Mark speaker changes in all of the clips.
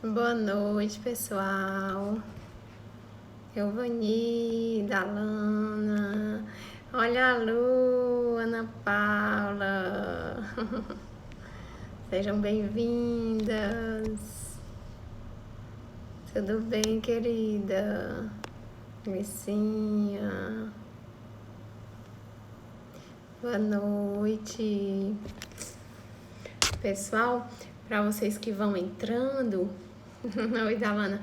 Speaker 1: Boa noite, pessoal. Giovanni, Dalana. Olha a Lu, Ana Paula. Sejam bem-vindas. Tudo bem, querida? Licinha. Boa noite. Pessoal, para vocês que vão entrando... Oi, Dalana.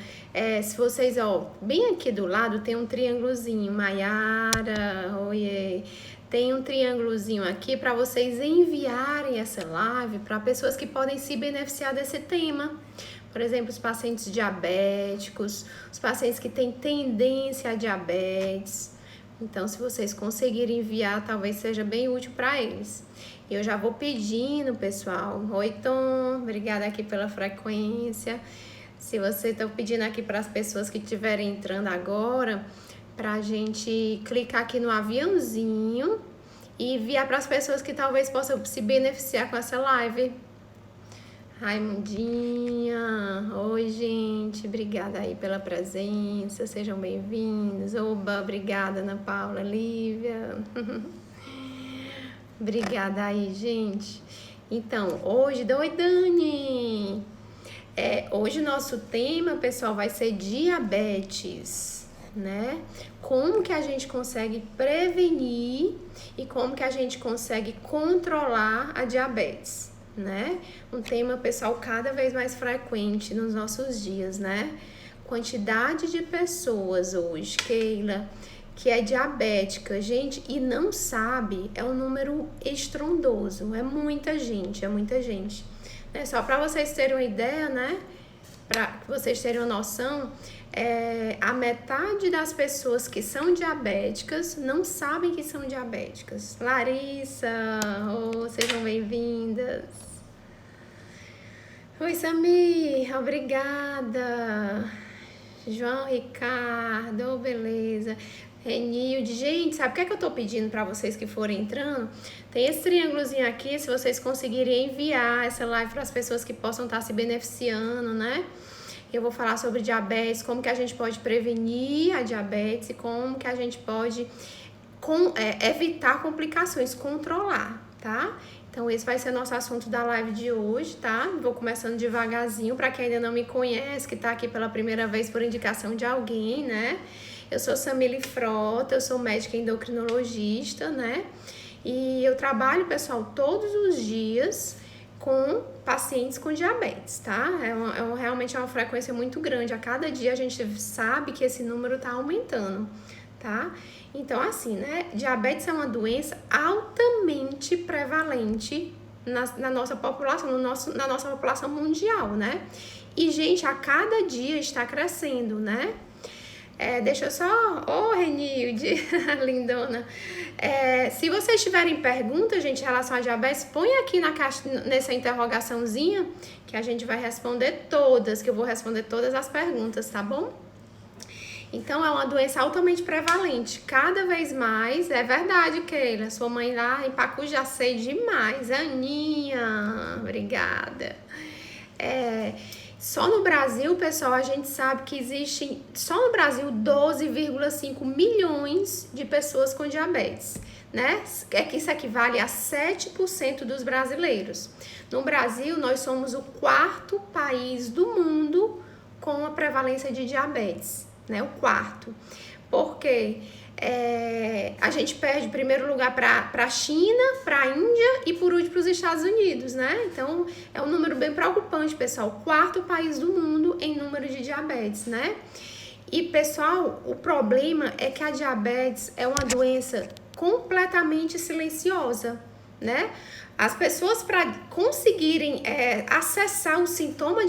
Speaker 1: Se vocês, bem aqui do lado tem um triângulozinho. Maiara, oiê. Tem um triângulozinho aqui para vocês enviarem essa live para pessoas que podem se beneficiar desse tema. Por exemplo, os pacientes diabéticos, os pacientes que têm tendência a diabetes. Então, se vocês conseguirem enviar, talvez seja bem útil para eles. Eu já vou pedindo, pessoal. Oi, Tom. Obrigada aqui pela frequência. Se você está pedindo aqui para as pessoas que estiverem entrando agora, para a gente clicar aqui no aviãozinho e enviar para as pessoas que talvez possam se beneficiar com essa live. Raimundinha, oi, gente, obrigada aí pela presença, sejam bem-vindos. Oba, obrigada, Ana Paula, Lívia. Obrigada aí, gente. Então, hoje, oi, Dani. Hoje o nosso tema, pessoal, vai ser diabetes, né? Como que a gente consegue prevenir e como que a gente consegue controlar a diabetes, né? Um tema, pessoal, cada vez mais frequente nos nossos dias, né? Quantidade de pessoas hoje, Keila, que é diabética, gente, e não sabe, é um número estrondoso, é muita gente, Só para vocês terem uma ideia, né? Para vocês terem uma noção, a metade das pessoas que são diabéticas não sabem que são diabéticas. Larissa, sejam bem-vindas. Oi, Samir, obrigada. João Ricardo, beleza. Renilde, gente, sabe o que é que eu tô pedindo para vocês que forem entrando? Tem esse triângulozinho aqui, se vocês conseguirem enviar essa live para as pessoas que possam estar se beneficiando, né? Eu vou falar sobre diabetes, como que a gente pode prevenir a diabetes e como que a gente pode evitar complicações, controlar, tá? Então, esse vai ser nosso assunto da live de hoje, tá? Vou começando devagarzinho, para quem ainda não me conhece, que tá aqui pela primeira vez por indicação de alguém, né? Eu sou Samile Frota, eu sou médica endocrinologista, né? E eu trabalho, pessoal, todos os dias com pacientes com diabetes, tá? Realmente é uma frequência muito grande. A cada dia a gente sabe que esse número tá aumentando, tá? Então, assim, né? Diabetes é uma doença altamente prevalente na nossa população, na nossa população mundial, né? E, gente, a cada dia está crescendo, né? Deixa eu só... Renilde, lindona. Se vocês tiverem perguntas, gente, em relação a diabetes, põe aqui na caixa, nessa interrogaçãozinha, que a gente vai responder todas, que eu vou responder todas as perguntas, tá bom? Então, é uma doença altamente prevalente, cada vez mais. É verdade, Keila, sua mãe lá em Pacu já sei demais. Aninha, obrigada. Só no Brasil, pessoal, a gente sabe que existem, só no Brasil, 12,5 milhões de pessoas com diabetes, né? Que isso equivale a 7% dos brasileiros. No Brasil, nós somos o 4º país do mundo com a prevalência de diabetes, né? O 4º. Por quê? A gente perde em primeiro lugar para a China, para a Índia e por último para os Estados Unidos, né? Então, é um número bem preocupante, pessoal. 4º país do mundo em número de diabetes, né? E, pessoal, o problema é que a diabetes é uma doença completamente silenciosa, né? As pessoas, para conseguirem acessar o sintoma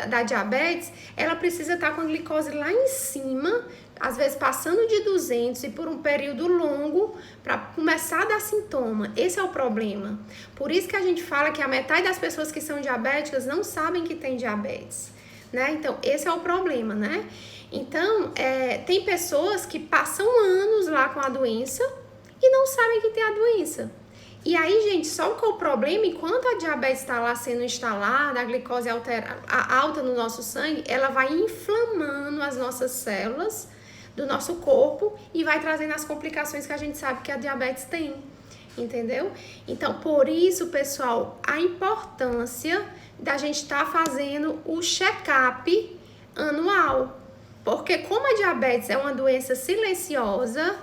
Speaker 1: da diabetes, ela precisa estar com a glicose lá em cima, às vezes passando de 200 e por um período longo para começar a dar sintoma. Esse é o problema. Por isso que a gente fala que a metade das pessoas que são diabéticas não sabem que tem diabetes, né? Então, esse é o problema, né? Então, tem pessoas que passam anos lá com a doença e não sabem que tem a doença. E aí, gente, só que o problema, enquanto a diabetes está lá sendo instalada, a glicose alta no nosso sangue, ela vai inflamando as nossas células do nosso corpo e vai trazendo as complicações que a gente sabe que a diabetes tem, entendeu? Então, por isso, pessoal, a importância da gente estar fazendo o check-up anual. Porque como a diabetes é uma doença silenciosa,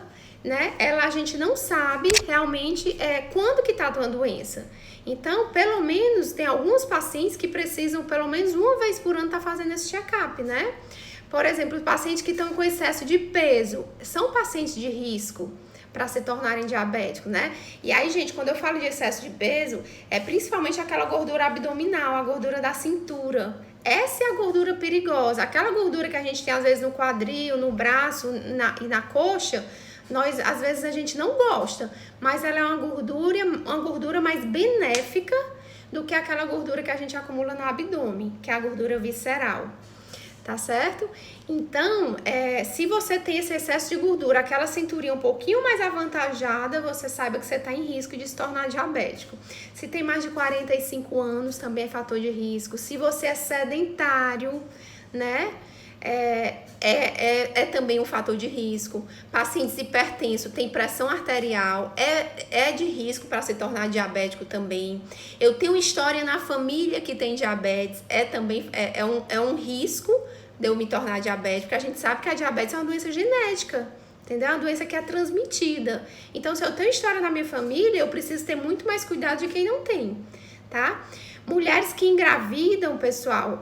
Speaker 1: né? A gente não sabe realmente quando que tá a tua doença. Então, pelo menos, tem alguns pacientes que precisam, pelo menos uma vez por ano, tá fazendo esse check-up, né? Por exemplo, pacientes que estão com excesso de peso, são pacientes de risco para se tornarem diabéticos, né? E aí, gente, quando eu falo de excesso de peso, é principalmente aquela gordura abdominal, a gordura da cintura. Essa é a gordura perigosa, aquela gordura que a gente tem às vezes no quadril, no braço e na coxa. Às vezes a gente não gosta, mas ela é uma gordura mais benéfica do que aquela gordura que a gente acumula no abdômen, que é a gordura visceral, tá certo? Então, se você tem esse excesso de gordura, aquela cinturinha um pouquinho mais avantajada, você saiba que você está em risco de se tornar diabético. Se tem mais de 45 anos, também é fator de risco. Se você é sedentário, né? É também um fator de risco. Pacientes hipertensos têm pressão arterial, é de risco para se tornar diabético também. Eu tenho história na família que tem diabetes, é um risco de eu me tornar diabético, porque a gente sabe que a diabetes é uma doença genética, entendeu? É uma doença que é transmitida. Então, se eu tenho história na minha família, eu preciso ter muito mais cuidado de quem não tem, tá? Mulheres que engravidam, pessoal,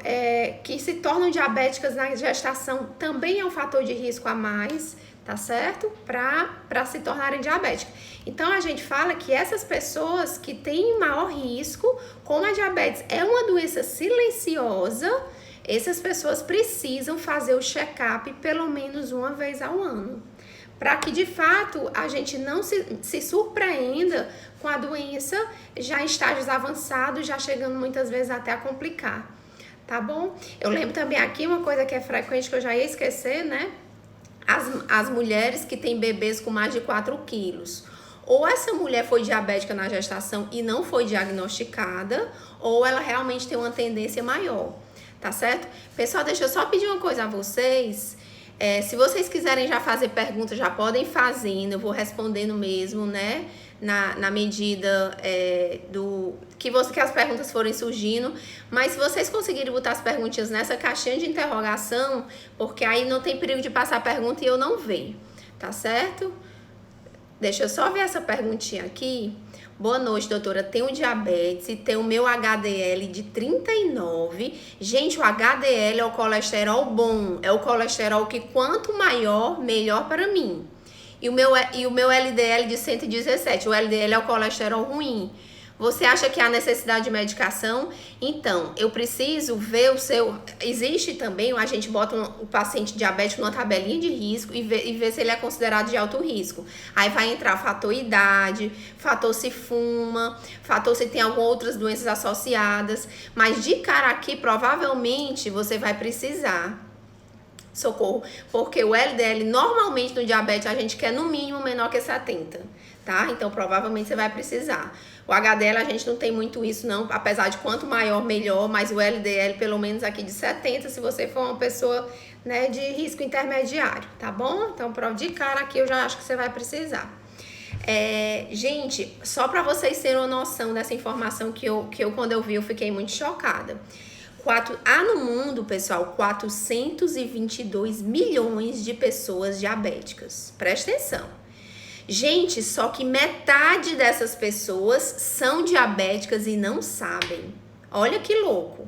Speaker 1: que se tornam diabéticas na gestação, também é um fator de risco a mais, tá certo? Para se tornarem diabéticas. Então, a gente fala que essas pessoas que têm maior risco, como a diabetes é uma doença silenciosa, essas pessoas precisam fazer o check-up pelo menos uma vez ao ano, para que de fato a gente não se surpreenda com a doença já em estágios avançados, já chegando muitas vezes até a complicar, tá bom? Eu lembro também aqui uma coisa que é frequente, que eu já ia esquecer, né? As mulheres que têm bebês com mais de 4 quilos. Ou essa mulher foi diabética na gestação e não foi diagnosticada, ou ela realmente tem uma tendência maior, tá certo? Pessoal, deixa eu só pedir uma coisa a vocês. Se vocês quiserem já fazer perguntas, já podem fazendo, eu vou respondendo mesmo, né? Na medida que as perguntas forem surgindo. Mas se vocês conseguirem botar as perguntinhas nessa caixinha de interrogação, porque aí não tem perigo de passar a pergunta e eu não ver, tá certo? Deixa eu só ver essa perguntinha aqui. Boa noite, doutora. Tenho diabetes e tenho o meu HDL de 39. Gente, o HDL é o colesterol bom. É o colesterol que quanto maior, melhor para mim. E o meu LDL de 117. O LDL é o colesterol ruim. Você acha que há necessidade de medicação? Então, eu preciso ver o seu... Existe também, a gente bota o paciente diabético numa tabelinha de risco e ver se ele é considerado de alto risco. Aí vai entrar fator idade, fator se fuma, fator se tem algumas outras doenças associadas. Mas de cara aqui, provavelmente, você vai precisar socorro, porque o LDL, normalmente no diabetes, a gente quer no mínimo menor que 70, tá? Então, provavelmente você vai precisar. O HDL a gente não tem muito isso não, apesar de quanto maior, melhor, mas o LDL pelo menos aqui de 70, se você for uma pessoa, né, de risco intermediário, tá bom? Então, de cara aqui eu já acho que você vai precisar. Gente, só para vocês terem uma noção dessa informação que eu quando eu vi, eu fiquei muito chocada. Há no mundo, pessoal, 422 milhões de pessoas diabéticas. Presta atenção. Gente, só que metade dessas pessoas são diabéticas e não sabem. Olha que louco.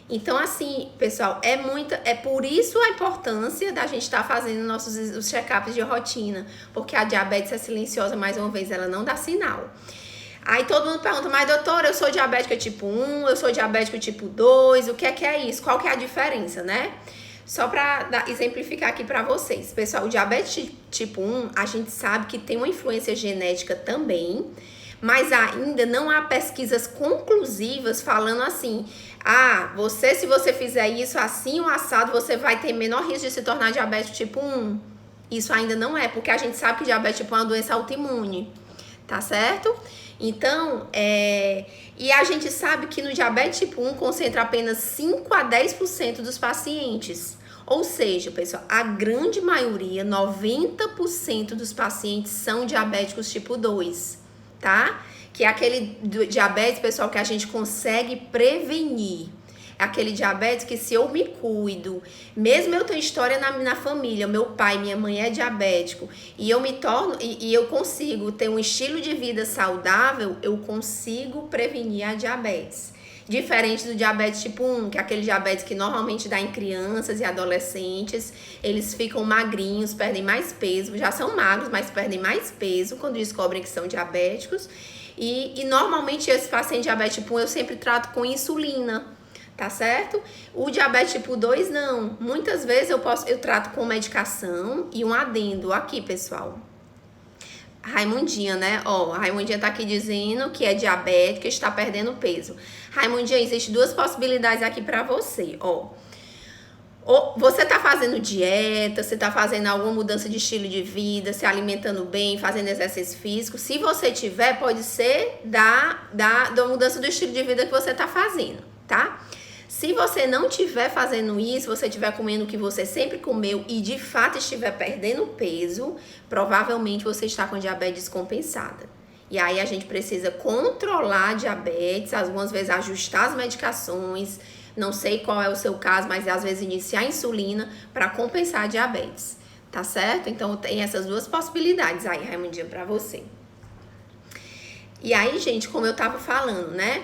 Speaker 1: Então, assim, pessoal, é por isso a importância da gente estar fazendo os check-ups de rotina. Porque a diabetes é silenciosa, mais uma vez, ela não dá sinal. Aí todo mundo pergunta, mas doutora, eu sou diabética tipo 1, eu sou diabético tipo 2, o que é isso? Qual que é a diferença, né? Só para exemplificar aqui para vocês. Pessoal, o diabetes tipo 1, a gente sabe que tem uma influência genética também, mas ainda não há pesquisas conclusivas falando assim, se você fizer isso assim, o assado, você vai ter menor risco de se tornar diabético tipo 1. Isso ainda não é, porque a gente sabe que diabetes tipo 1 é uma doença autoimune, tá certo? Então, e a gente sabe que no diabetes tipo 1 concentra apenas 5 a 10% dos pacientes. Ou seja, pessoal, a grande maioria, 90% dos pacientes são diabéticos tipo 2, tá? Que é aquele diabetes, pessoal, que a gente consegue prevenir. É aquele diabetes que se eu me cuido, mesmo eu tenho história na família, meu pai, minha mãe é diabético, e eu me torno, e eu consigo ter um estilo de vida saudável, eu consigo prevenir a diabetes. Diferente do diabetes tipo 1, que é aquele diabetes que normalmente dá em crianças e adolescentes, eles ficam magrinhos, perdem mais peso, já são magros, mas perdem mais peso quando descobrem que são diabéticos. E normalmente esse paciente diabetes tipo 1 eu sempre trato com insulina, tá certo? O diabetes tipo 2 não. Muitas vezes eu trato com medicação e um adendo aqui, pessoal. Raimundinha, né? Ó, a Raimundinha tá aqui dizendo que é diabética e está perdendo peso. Raimundinha, existem duas possibilidades aqui pra você, ó. Ou você tá fazendo dieta, você tá fazendo alguma mudança de estilo de vida, se alimentando bem, fazendo exercício físico. Se você tiver, pode ser da mudança do estilo de vida que você tá fazendo, tá? Se você não estiver fazendo isso, você estiver comendo o que você sempre comeu e de fato estiver perdendo peso, provavelmente você está com diabetes descompensada. E aí a gente precisa controlar a diabetes, algumas vezes ajustar as medicações, não sei qual é o seu caso, mas às vezes iniciar a insulina para compensar a diabetes, tá certo? Então tem essas duas possibilidades aí, Raimundinha, para você. E aí, gente, como eu tava falando, né?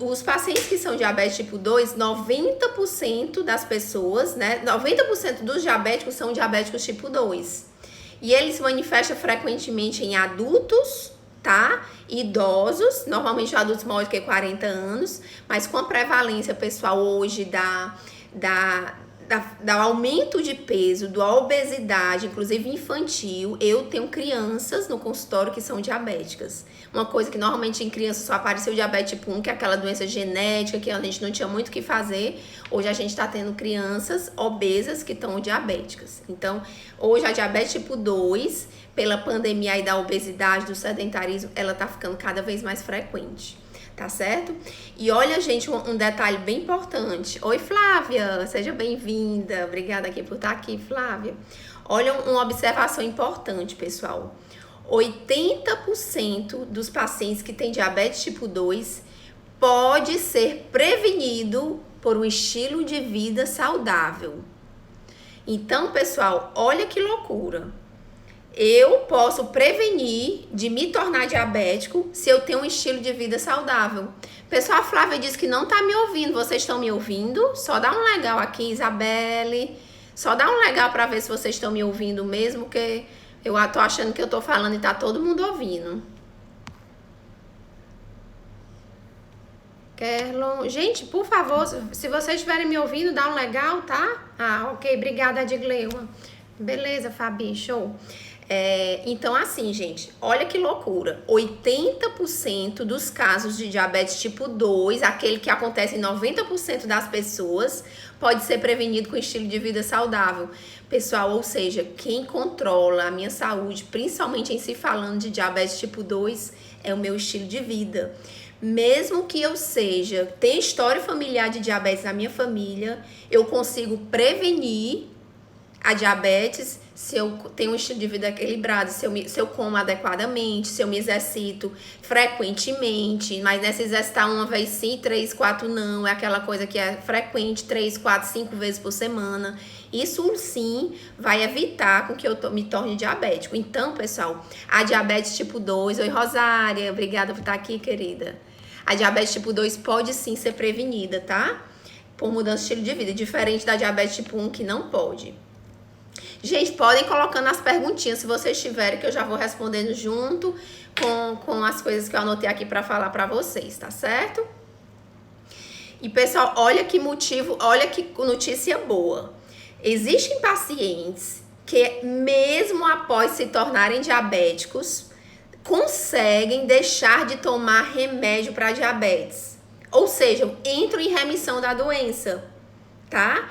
Speaker 1: Os pacientes que são diabetes tipo 2, 90% das pessoas, né? 90% dos diabéticos são diabéticos tipo 2. E ele se manifesta frequentemente em adultos, tá? Idosos, normalmente adultos maiores que 40 anos, mas com a prevalência, pessoal, hoje do aumento de peso, da obesidade, inclusive infantil, eu tenho crianças no consultório que são diabéticas. Uma coisa que normalmente em crianças só apareceu o diabetes tipo 1, que é aquela doença genética, que a gente não tinha muito o que fazer. Hoje a gente está tendo crianças obesas que estão diabéticas. Então, hoje a diabetes tipo 2, pela pandemia aí da obesidade, do sedentarismo, ela tá ficando cada vez mais frequente. Tá certo? E olha, gente, um detalhe bem importante. Oi, Flávia, seja bem-vinda. Obrigada aqui por estar aqui, Flávia. Olha uma observação importante, pessoal. 80% dos pacientes que têm diabetes tipo 2 pode ser prevenido por um estilo de vida saudável. Então, pessoal, olha que loucura. Eu posso prevenir de me tornar diabético se eu tenho um estilo de vida saudável. Pessoal, a Flávia disse que não tá me ouvindo. Vocês estão me ouvindo? Só dá um legal aqui, Isabelle. Só dá um legal para ver se vocês estão me ouvindo mesmo, que eu tô achando que eu tô falando e tá todo mundo ouvindo. Kerlon. Gente, por favor, se vocês estiverem me ouvindo, dá um legal, tá? Ah, ok. Obrigada, Edgleuma. Beleza, Fabi. Show. Então, assim, gente, olha que loucura. 80% dos casos de diabetes tipo 2, aquele que acontece em 90% das pessoas, pode ser prevenido com estilo de vida saudável. Pessoal, ou seja, quem controla a minha saúde, principalmente em se falando de diabetes tipo 2, é o meu estilo de vida. Mesmo que eu tenha história familiar de diabetes na minha família, eu consigo prevenir a diabetes se eu tenho um estilo de vida equilibrado, se eu como adequadamente, se eu me exercito frequentemente, mas nessa exercitar uma vez sim, 3, 4 não, é aquela coisa que é frequente, 3, 4, 5 vezes por semana. Isso sim vai evitar com que eu me torne diabético. Então, pessoal, a diabetes tipo 2, oi Rosária, obrigada por estar aqui, querida. A diabetes tipo 2 pode sim ser prevenida, tá? Por mudança de estilo de vida, diferente da diabetes tipo 1 que não pode. Gente, podem colocando as perguntinhas se vocês tiverem, que eu já vou respondendo junto com as coisas que eu anotei aqui para falar para vocês, tá certo? E pessoal, olha que notícia boa. Existem pacientes que mesmo após se tornarem diabéticos, conseguem deixar de tomar remédio para diabetes. Ou seja, entram em remissão da doença, tá?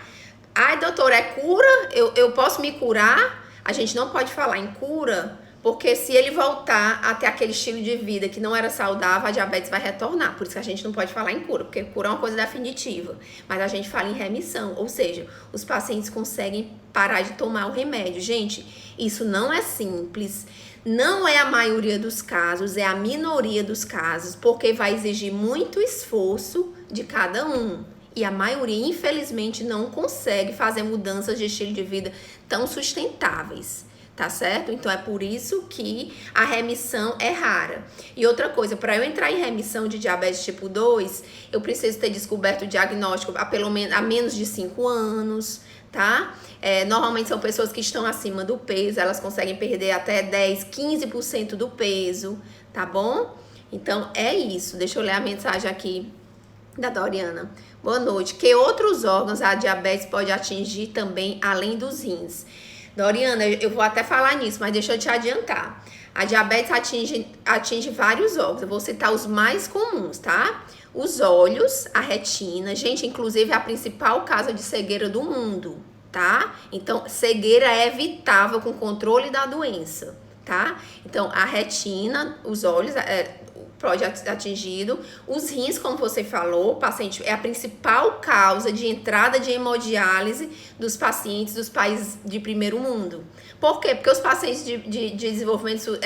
Speaker 1: Ai, doutor, é cura? Eu posso me curar? A gente não pode falar em cura, Porque se ele voltar a ter aquele estilo de vida que não era saudável, a diabetes vai retornar. Por isso que a gente não pode falar em cura, porque cura é uma coisa definitiva. Mas a gente fala em remissão, ou seja, os pacientes conseguem parar de tomar o remédio. Gente, isso não é simples. Não é a maioria dos casos, é a minoria dos casos, porque vai exigir muito esforço de cada um. E a maioria, infelizmente, não consegue fazer mudanças de estilo de vida tão sustentáveis. Tá certo? Então é por isso que a remissão é rara. E outra coisa, para eu entrar em remissão de diabetes tipo 2, eu preciso ter descoberto o diagnóstico há menos de 5 anos, tá? Normalmente são pessoas que estão acima do peso, elas conseguem perder até 10, 15% do peso, tá bom? Então é isso. Deixa eu ler a mensagem aqui da Doriana. Boa noite. Que outros órgãos a diabetes pode atingir também, além dos rins? Doriana, eu vou até falar nisso, mas deixa eu te adiantar. A diabetes atinge vários órgãos. Eu vou citar os mais comuns, tá? Os olhos, a retina. Gente, inclusive é a principal causa de cegueira do mundo, tá? Então, cegueira é evitável com controle da doença, tá? Então, a retina, os olhos, pode atingido. Os rins, como você falou, o paciente é a principal causa de entrada de hemodiálise dos pacientes dos países de primeiro mundo. Por quê? Porque os pacientes de desenvolvimento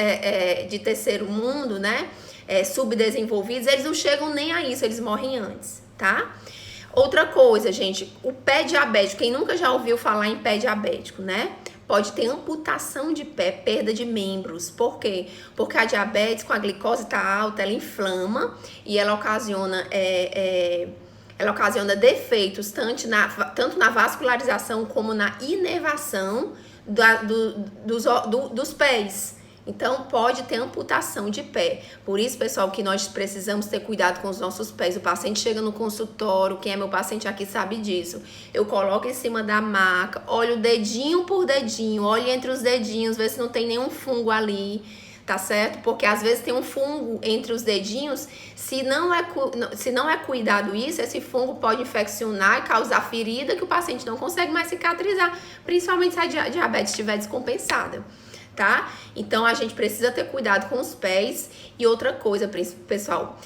Speaker 1: de terceiro mundo, né, subdesenvolvidos, eles não chegam nem a isso, eles morrem antes, tá? Outra coisa, gente, o pé diabético, quem nunca já ouviu falar em pé diabético, né? Pode ter amputação de pé, perda de membros. Por quê? Porque a diabetes, com a glicose tá alta, ela inflama e ela ocasiona defeitos tanto na vascularização como na inervação dos pés. Então, pode ter amputação de pé. Por isso, pessoal, que nós precisamos ter cuidado com os nossos pés. O paciente chega no consultório, quem é meu paciente aqui sabe disso. Eu coloco em cima da maca, olho dedinho por dedinho, olho entre os dedinhos, vê se não tem nenhum fungo ali, tá certo? Porque às vezes tem um fungo entre os dedinhos, se não é cuidado isso, esse fungo pode infeccionar e causar ferida que o paciente não consegue mais cicatrizar, principalmente se a diabetes estiver descompensada. Tá? Então a gente precisa ter cuidado com os pés. E outra coisa, pessoal,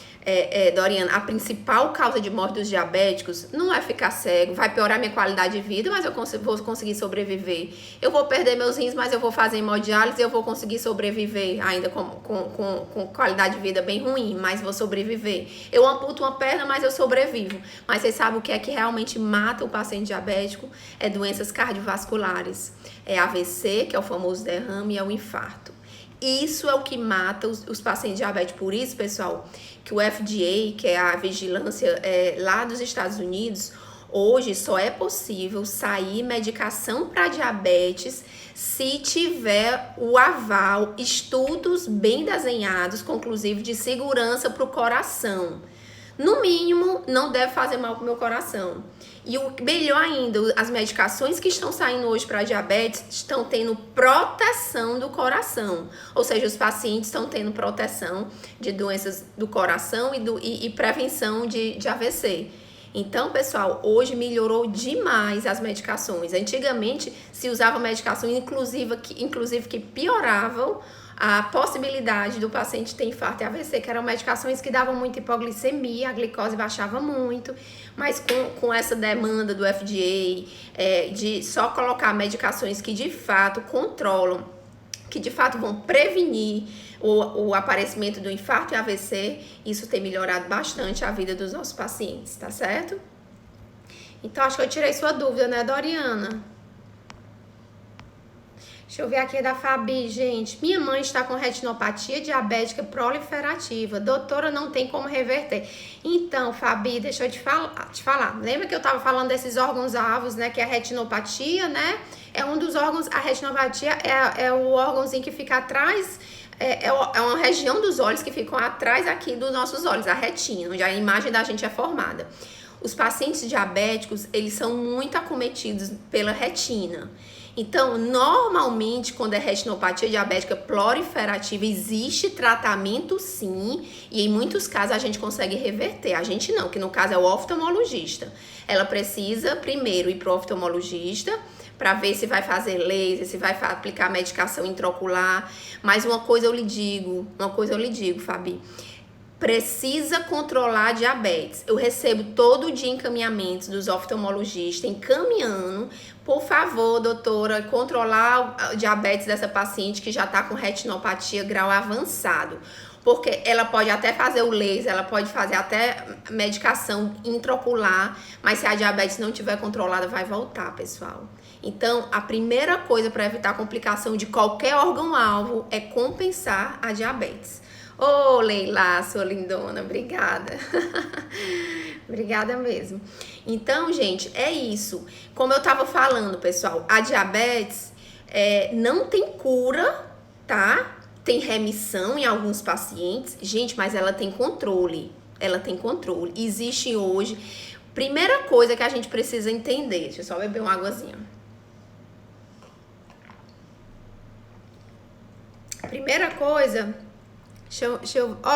Speaker 1: Doriana, a principal causa de morte dos diabéticos não é ficar cego, vai piorar minha qualidade de vida, mas eu vou conseguir sobreviver. Eu vou perder meus rins, mas eu vou fazer hemodiálise e eu vou conseguir sobreviver ainda com qualidade de vida bem ruim, mas vou sobreviver. Eu amputo uma perna, mas eu sobrevivo. Mas vocês sabem o que é que realmente mata o paciente diabético? É doenças cardiovasculares. É AVC, que é o famoso derrame, e é o infarto. Isso é o que mata os pacientes diabéticos. Por isso, pessoal, que o FDA, que é a vigilância lá dos Estados Unidos, hoje só é possível sair medicação para diabetes se tiver o aval, estudos bem desenhados, conclusivos, de segurança para o coração. No mínimo, não deve fazer mal para o meu coração. E o melhor ainda, as medicações que estão saindo hoje para diabetes estão tendo proteção do coração. Ou seja, os pacientes estão tendo proteção de doenças do coração e prevenção de AVC. Então, pessoal, hoje melhorou demais as medicações. Antigamente, se usava medicações, inclusive que pioravam a possibilidade do paciente ter infarto e AVC, que eram medicações que davam muita hipoglicemia, a glicose baixava muito, mas com essa demanda do FDA de só colocar medicações que de fato controlam, que de fato vão prevenir o aparecimento do infarto e AVC, isso tem melhorado bastante a vida dos nossos pacientes, tá certo? Então, acho que eu tirei sua dúvida, né, Doriana? Deixa eu ver aqui da Fabi, gente. Minha mãe está com retinopatia diabética proliferativa. Doutora, não tem como reverter. Então, Fabi, deixa eu te falar. Lembra que eu estava falando desses órgãos-alvos, né? Que é a retinopatia, né? É um dos órgãos, a retinopatia é o órgãozinho que fica atrás, é uma região dos olhos que ficam atrás aqui dos nossos olhos, a retina, onde a imagem da gente é formada. os pacientes diabéticos, eles são muito acometidos pela retina. Então, normalmente, quando é retinopatia diabética proliferativa, existe tratamento sim, e em muitos casos a gente consegue reverter. A gente não, que no caso é o oftalmologista. Ela precisa primeiro ir pro oftalmologista para ver se vai fazer laser, se vai aplicar medicação intraocular. Mas uma coisa eu lhe digo, Fabi, precisa controlar a diabetes. Eu recebo todo dia encaminhamentos dos oftalmologistas encaminhando, por favor, doutora, controlar a diabetes dessa paciente que já está com retinopatia grau avançado. Porque ela pode até fazer o laser, ela pode fazer até medicação intraocular, mas se a diabetes não estiver controlada, vai voltar, pessoal. Então, a primeira coisa para evitar complicação de qualquer órgão-alvo é compensar a diabetes. Ô, Leila, sua lindona, obrigada. Obrigada mesmo. Então, gente, é isso. Como eu tava falando, pessoal, a diabetes não tem cura, tá? Tem remissão em alguns pacientes. Gente, mas ela tem controle. Ela tem controle. Existe hoje. Primeira coisa que a gente precisa entender. Deixa eu só beber uma águazinha. Primeira coisa.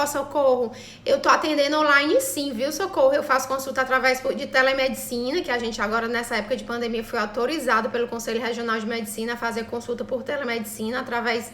Speaker 1: Socorro, eu tô atendendo online sim, viu, Socorro? Eu faço consulta através de telemedicina, que a gente agora nessa época de pandemia foi autorizado pelo Conselho Regional de Medicina a fazer consulta por telemedicina através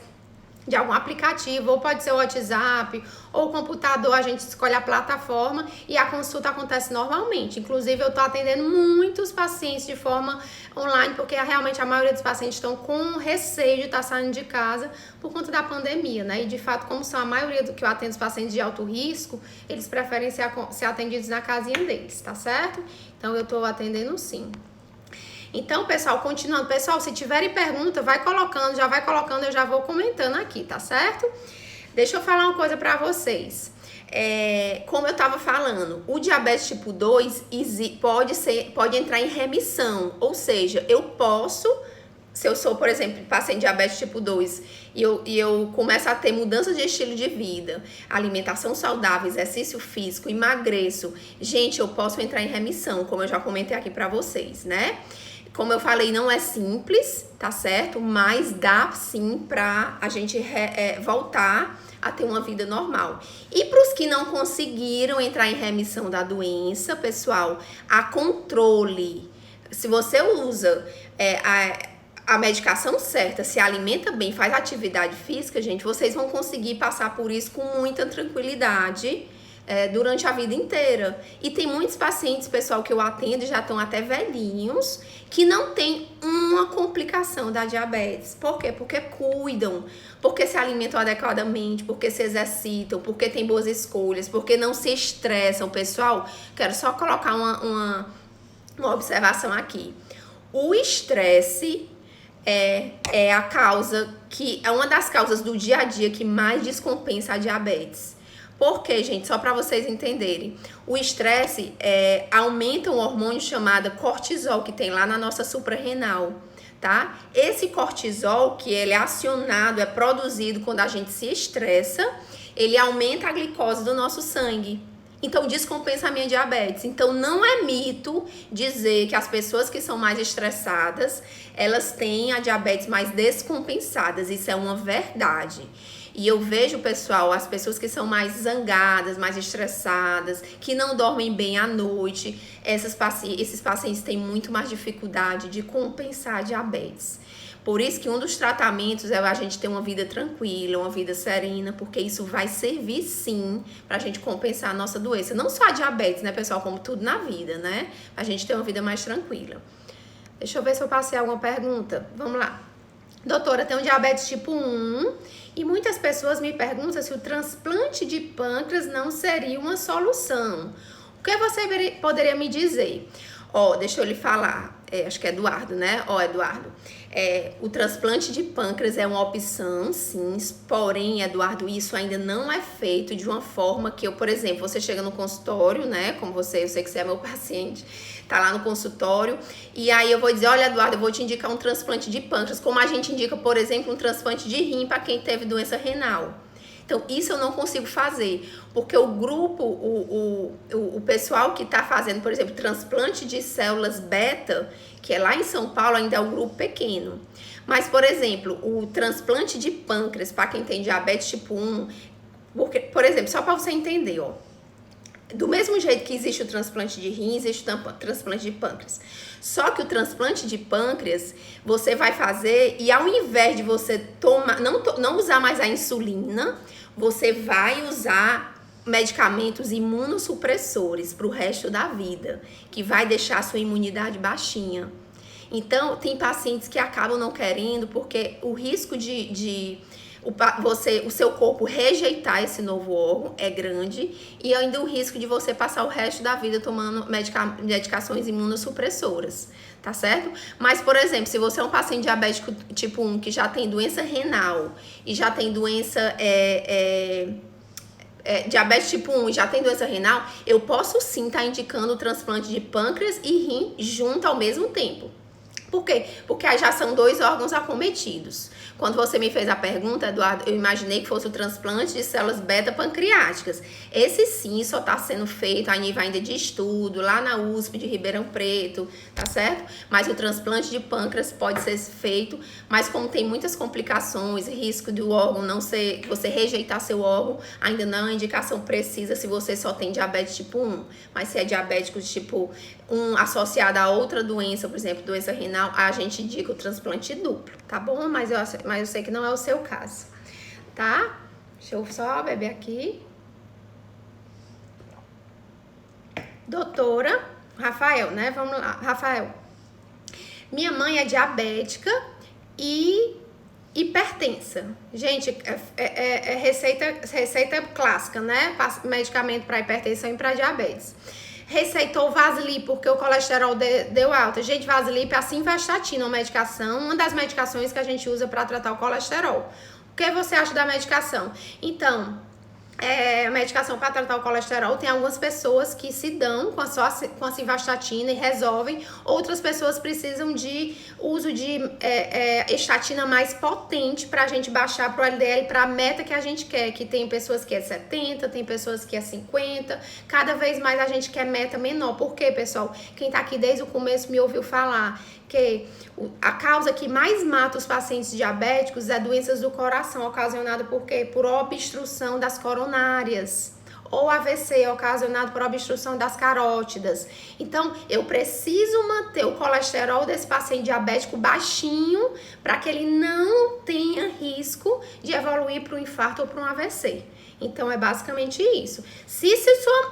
Speaker 1: de algum aplicativo, ou pode ser o WhatsApp, ou o computador, a gente escolhe a plataforma e a consulta acontece normalmente. Inclusive, eu tô atendendo muitos pacientes de forma online, porque realmente a maioria dos pacientes estão com receio de estar saindo de casa por conta da pandemia, né? E de fato, como são a maioria do que eu atendo os pacientes de alto risco, eles preferem ser atendidos na casinha deles, tá certo? Então, eu tô atendendo sim. Então, pessoal, continuando. Pessoal, se tiverem pergunta, vai colocando, eu já vou comentando aqui, tá certo? Deixa eu falar uma coisa pra vocês. Como eu tava falando, o diabetes tipo 2 pode entrar em remissão, ou seja, eu posso, se eu sou, por exemplo, paciente diabetes tipo 2 e eu começo a ter mudanças de estilo de vida, alimentação saudável, exercício físico, emagreço, gente, eu posso entrar em remissão, como eu já comentei aqui pra vocês, né? Como eu falei, não é simples, tá certo? Mas dá sim pra a gente voltar a ter uma vida normal. E para os que não conseguiram entrar em remissão da doença, pessoal, há controle. Se você usa a medicação certa, se alimenta bem, faz atividade física, gente, vocês vão conseguir passar por isso com muita tranquilidade durante a vida inteira. E tem muitos pacientes, pessoal, que eu atendo, já estão até velhinhos, que não tem uma complicação da diabetes. Por quê? Porque cuidam, porque se alimentam adequadamente, porque se exercitam, porque têm boas escolhas, porque não se estressam. Pessoal, quero só colocar uma observação aqui. O estresse é a causa é uma das causas do dia a dia que mais descompensa a diabetes. Por quê, gente? Só para vocês entenderem. O estresse aumenta um hormônio chamado cortisol, que tem lá na nossa suprarrenal, tá? Esse cortisol, que ele é acionado, é produzido quando a gente se estressa, ele aumenta a glicose do nosso sangue. Então, descompensa a minha diabetes. Então, não é mito dizer que as pessoas que são mais estressadas, elas têm a diabetes mais descompensadas. Isso é uma verdade. E eu vejo, pessoal, as pessoas que são mais zangadas, mais estressadas, que não dormem bem à noite, esses pacientes têm muito mais dificuldade de compensar a diabetes. Por isso que um dos tratamentos é a gente ter uma vida tranquila, uma vida serena, porque isso vai servir sim pra gente compensar a nossa doença. Não só a diabetes, né, pessoal, como tudo na vida, né? Pra gente ter uma vida mais tranquila. Deixa eu ver se eu passei alguma pergunta. Vamos lá. Doutora, tenho diabetes tipo 1 e muitas pessoas me perguntam se o transplante de pâncreas não seria uma solução. O que você poderia me dizer? Deixa eu lhe falar. Acho que é Eduardo, né? Eduardo. O transplante de pâncreas é uma opção, sim. Porém, Eduardo, isso ainda não é feito de uma forma que por exemplo, você chega no consultório, né? Como eu sei que você é meu paciente, tá lá no consultório, e aí eu vou dizer, olha, Eduardo, eu vou te indicar um transplante de pâncreas, como a gente indica, por exemplo, um transplante de rim para quem teve doença renal. Então, isso eu não consigo fazer, porque o grupo, o pessoal que está fazendo, por exemplo, transplante de células beta, que é lá em São Paulo, ainda é um grupo pequeno. Mas, por exemplo, o transplante de pâncreas, para quem tem diabetes tipo 1, porque, por exemplo, só para você entender, ó, do mesmo jeito que existe o transplante de rim, existe o transplante de pâncreas. Só que o transplante de pâncreas, você vai fazer e ao invés de você tomar, não usar mais a insulina, você vai usar medicamentos imunossupressores para o resto da vida, que vai deixar a sua imunidade baixinha. Então, tem pacientes que acabam não querendo porque o risco o seu corpo rejeitar esse novo órgão é grande e ainda o risco de você passar o resto da vida tomando medicações imunossupressoras, tá certo? Mas, por exemplo, se você é um paciente diabético tipo 1 que já tem doença renal e já tem doença diabetes tipo 1 e já tem doença renal, eu posso sim estar indicando o transplante de pâncreas e rim junto ao mesmo tempo. Por quê? Porque aí já são 2 órgãos acometidos. Quando você me fez a pergunta, Eduardo, eu imaginei que fosse o transplante de células beta-pancreáticas. Esse sim só está sendo feito a nível ainda de estudo, lá na USP de Ribeirão Preto, tá certo? Mas o transplante de pâncreas pode ser feito, mas como tem muitas complicações, risco do órgão não ser, você rejeitar seu órgão, ainda não é uma indicação precisa se você só tem diabetes tipo 1. Mas se é diabético tipo 1 associado a outra doença, por exemplo, doença renal, a gente indica o transplante duplo, tá bom? Mas eu sei que não é o seu caso, tá? Deixa eu só beber aqui. Doutora Rafael, né? Vamos lá, Rafael. Minha mãe é diabética e hipertensa. Gente, receita clássica, né? Medicamento para hipertensão e para diabetes. Receitou Vaslip porque o colesterol deu alta. Gente, Vaslip é a simvastatina, uma medicação, uma das medicações que a gente usa para tratar o colesterol. O que você acha da medicação? Então, a medicação para tratar o colesterol, tem algumas pessoas que se dão com a simvastatina e resolvem, outras pessoas precisam de uso de estatina mais potente para a gente baixar para o LDL, para a meta que a gente quer, que tem pessoas que é 70, tem pessoas que é 50, cada vez mais a gente quer meta menor. Por quê, pessoal? Quem tá aqui desde o começo me ouviu falar que a causa que mais mata os pacientes diabéticos é doenças do coração, ocasionada por quê? Por obstrução das coronárias, ou AVC, ocasionado por obstrução das carótidas. Então, eu preciso manter o colesterol desse paciente diabético baixinho para que ele não tenha risco de evoluir para um infarto ou para um AVC. Então, é basicamente isso.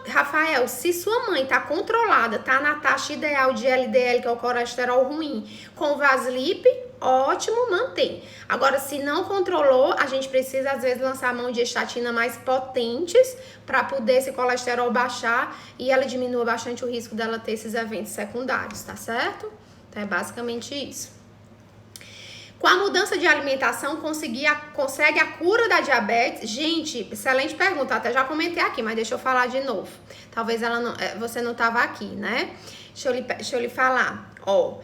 Speaker 1: Rafael, se sua mãe tá controlada, tá na taxa ideal de LDL, que é o colesterol ruim, com Vaslip, ótimo, mantém. Agora, se não controlou, a gente precisa, às vezes, lançar a mão de estatina mais potentes para poder esse colesterol baixar e ela diminua bastante o risco dela ter esses eventos secundários, tá certo? Então, é basicamente isso. Com a mudança de alimentação, consegue a cura da diabetes? Gente, excelente pergunta, até já comentei aqui, mas deixa eu falar de novo. Talvez você não estava aqui, né? Deixa eu lhe falar. Ó,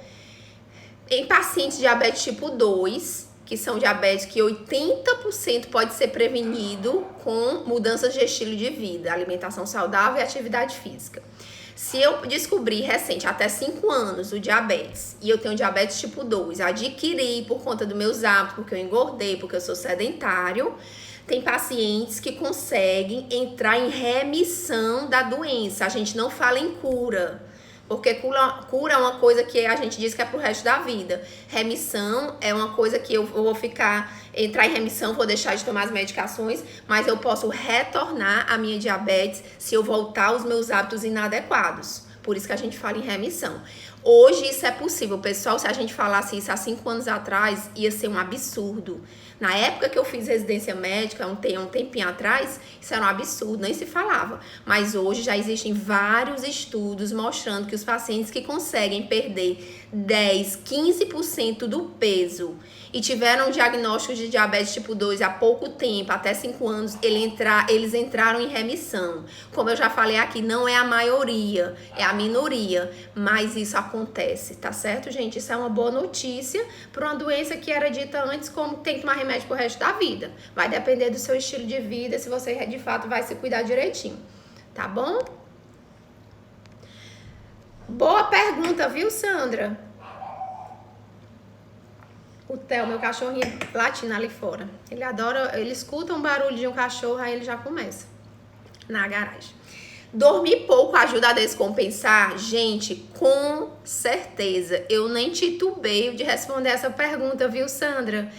Speaker 1: em pacientes de diabetes tipo 2, que são diabetes que 80% pode ser prevenido com mudanças de estilo de vida, alimentação saudável e atividade física. Se eu descobrir recente, até 5 anos, o diabetes, e eu tenho diabetes tipo 2, adquiri por conta dos meus hábitos, porque eu engordei, porque eu sou sedentário, tem pacientes que conseguem entrar em remissão da doença. A gente não fala em cura, porque cura é uma coisa que a gente diz que é pro resto da vida. Remissão é uma coisa que eu vou entrar em remissão, vou deixar de tomar as medicações, mas eu posso retornar a minha diabetes se eu voltar aos meus hábitos inadequados. Por isso que a gente fala em remissão. Hoje isso é possível, pessoal. Se a gente falasse isso há 5 anos atrás, ia ser um absurdo. Na época que eu fiz residência médica, um tempinho atrás, isso era um absurdo, nem se falava. Mas hoje já existem vários estudos mostrando que os pacientes que conseguem perder 10, 15% do peso e tiveram um diagnóstico de diabetes tipo 2 há pouco tempo, até 5 anos, eles entraram em remissão. Como eu já falei aqui, não é a maioria, é a minoria, mas isso acontece. acontece, tá certo, gente? Isso é uma boa notícia para uma doença que era dita antes como tem que tomar remédio pro resto da vida. Vai depender do seu estilo de vida, se você de fato vai se cuidar direitinho, tá bom? Boa pergunta, viu, Sandra? O Theo, meu cachorrinho latindo ali fora. Ele adora, ele escuta um barulho de um cachorro, aí ele já começa na garagem. Dormir pouco ajuda a descompensar? Gente, com certeza. Eu nem titubeio de responder essa pergunta, viu, Sandra?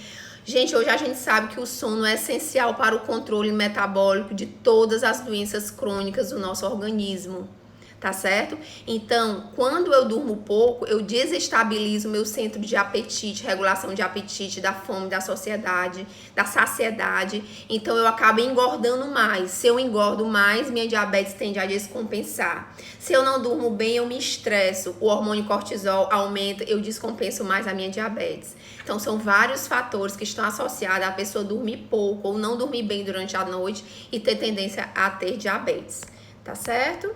Speaker 1: Gente, hoje a gente sabe que o sono é essencial para o controle metabólico de todas as doenças crônicas do nosso organismo. Tá certo? Então, quando eu durmo pouco, eu desestabilizo meu centro de apetite, regulação de apetite, da fome, da saciedade. Então, eu acabo engordando mais. Se eu engordo mais, minha diabetes tende a descompensar. Se eu não durmo bem, eu me estresso. O hormônio cortisol aumenta, eu descompenso mais a minha diabetes. Então, são vários fatores que estão associados a pessoa dormir pouco ou não dormir bem durante a noite e ter tendência a ter diabetes. Tá certo?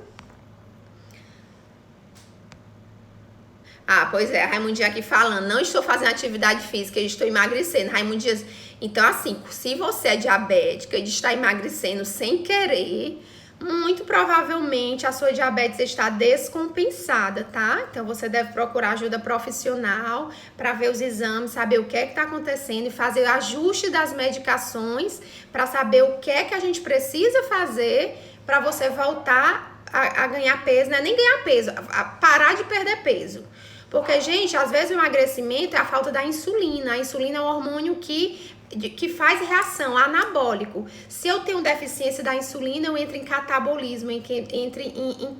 Speaker 1: Ah, pois é, a Raimundinha aqui falando, não estou fazendo atividade física, eu estou emagrecendo. Raimundinha, então assim, se você é diabética e está emagrecendo sem querer, muito provavelmente a sua diabetes está descompensada, tá? Então você deve procurar ajuda profissional para ver os exames, saber o que é que está acontecendo e fazer o ajuste das medicações para saber o que é que a gente precisa fazer para você voltar a ganhar peso, não é nem ganhar peso, a parar de perder peso. Porque, gente, às vezes o emagrecimento é a falta da insulina. A insulina é um hormônio que faz reação, anabólico. Se eu tenho deficiência da insulina, eu entro em catabolismo, em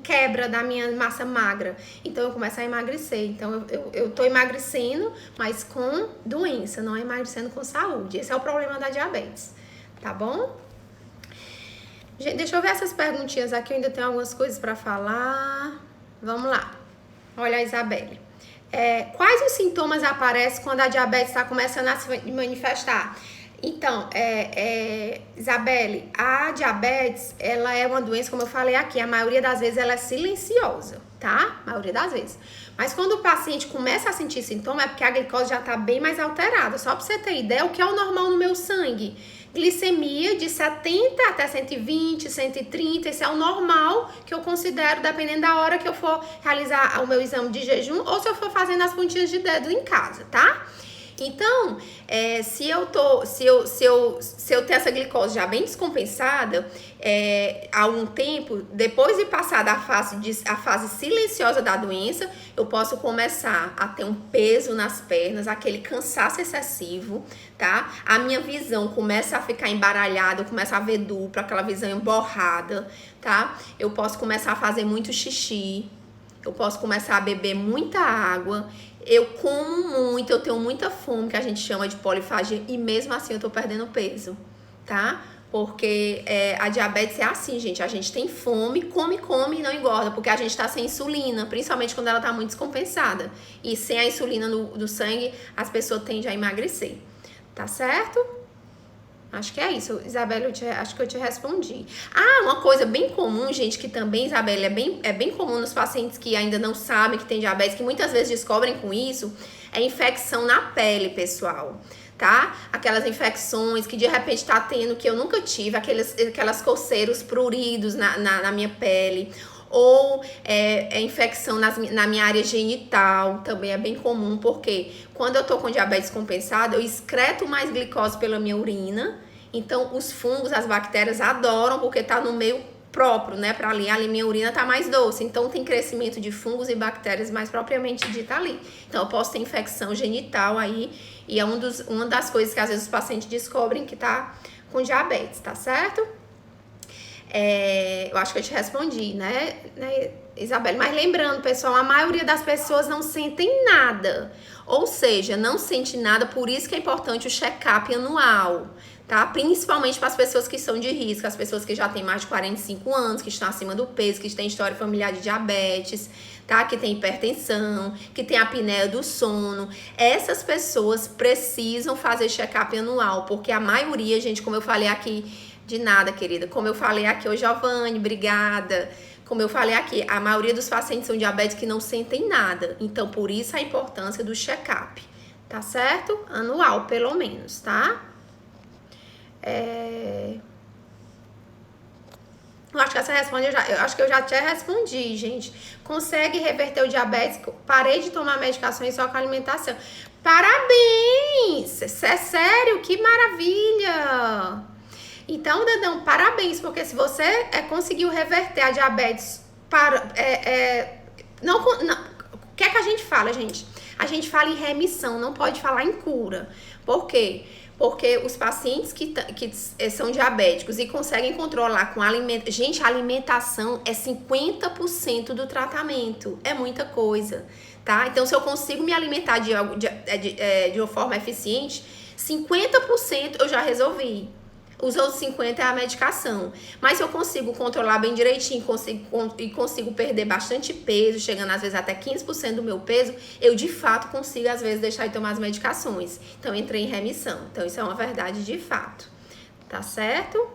Speaker 1: quebra da minha massa magra. Então, eu começo a emagrecer. Então, eu tô emagrecendo, mas com doença, não emagrecendo com saúde. Esse é o problema da diabetes, tá bom? Gente, deixa eu ver essas perguntinhas aqui, eu ainda tenho algumas coisas para falar. Vamos lá. Olha a Isabelle. Quais os sintomas aparecem quando a diabetes está começando a se manifestar? Então, Isabelle, a diabetes, ela é uma doença, como eu falei aqui, a maioria das vezes ela é silenciosa, tá? A maioria das vezes. Mas quando o paciente começa a sentir sintoma, é porque a glicose já está bem mais alterada. Só para você ter ideia, o que é o normal no meu sangue? Glicemia de 70 até 120, 130, esse é o normal que eu considero, dependendo da hora que eu for realizar o meu exame de jejum ou se eu for fazendo as pontinhas de dedo em casa, tá? Então, se eu tenho essa glicose já bem descompensada, há algum tempo, depois de passar a fase silenciosa da doença, eu posso começar a ter um peso nas pernas, aquele cansaço excessivo, tá? A minha visão começa a ficar embaralhada, eu começo a ver duplo, aquela visão emborrada, tá? Eu posso começar a fazer muito xixi, eu posso começar a beber muita água, eu como muito, eu tenho muita fome, que a gente chama de polifagia, e mesmo assim eu tô perdendo peso, tá? Porque a diabetes é assim, gente, a gente tem fome, come e não engorda, porque a gente tá sem insulina, principalmente quando ela tá muito descompensada. E sem a insulina no sangue, as pessoas tendem a emagrecer, tá certo? Acho que é isso, Isabelle, acho que eu te respondi. Ah, uma coisa bem comum, gente, que também, Isabelle, é bem comum nos pacientes que ainda não sabem que tem diabetes, que muitas vezes descobrem com isso, é infecção na pele, pessoal, tá? Aquelas infecções que de repente tá tendo, que eu nunca tive, aquelas coceiros pruridos na minha pele, ou infecção na minha área genital, também é bem comum, porque quando eu tô com diabetes compensada, eu excreto mais glicose pela minha urina, então os fungos, as bactérias adoram, porque tá no meio próprio, né, pra ali minha urina tá mais doce, então tem crescimento de fungos e bactérias mais propriamente dita ali. Então eu posso ter infecção genital aí, e é uma das coisas que às vezes os pacientes descobrem que tá com diabetes, tá certo? Eu acho que eu te respondi, né, Isabelle? Mas lembrando, pessoal, a maioria das pessoas não sentem nada. Ou seja, não sente nada, por isso que é importante o check-up anual, tá? Principalmente para as pessoas que são de risco, as pessoas que já têm mais de 45 anos, que estão acima do peso, que têm história familiar de diabetes, tá? Que tem hipertensão, que tem apneia do sono. Essas pessoas precisam fazer check-up anual, porque a maioria, gente, como eu falei aqui, de nada, querida. Como eu falei aqui, ô Giovanni, obrigada. Como eu falei aqui, a maioria dos pacientes são diabéticos que não sentem nada. Então, por isso a importância do check-up, tá certo? Anual, pelo menos, tá? Eu acho que essa responde, eu acho que eu já te respondi, gente. Consegue reverter o diabetes? Parei de tomar medicações só com alimentação. Parabéns! É sério, que maravilha! Então, Dedão, parabéns, porque se você conseguiu reverter a diabetes o que é que a gente fala, gente? A gente fala em remissão, não pode falar em cura. Por quê? Porque os pacientes que são diabéticos e conseguem controlar com alimentação... Gente, a alimentação é 50% do tratamento. É muita coisa, tá? Então, se eu consigo me alimentar de uma forma eficiente, 50% eu já resolvi. Os outros 50% é a medicação. Mas se eu consigo controlar bem direitinho consigo perder bastante peso, chegando às vezes até 15% do meu peso, eu de fato consigo às vezes deixar de tomar as medicações. Então eu entrei em remissão. Então isso é uma verdade de fato. Tá certo?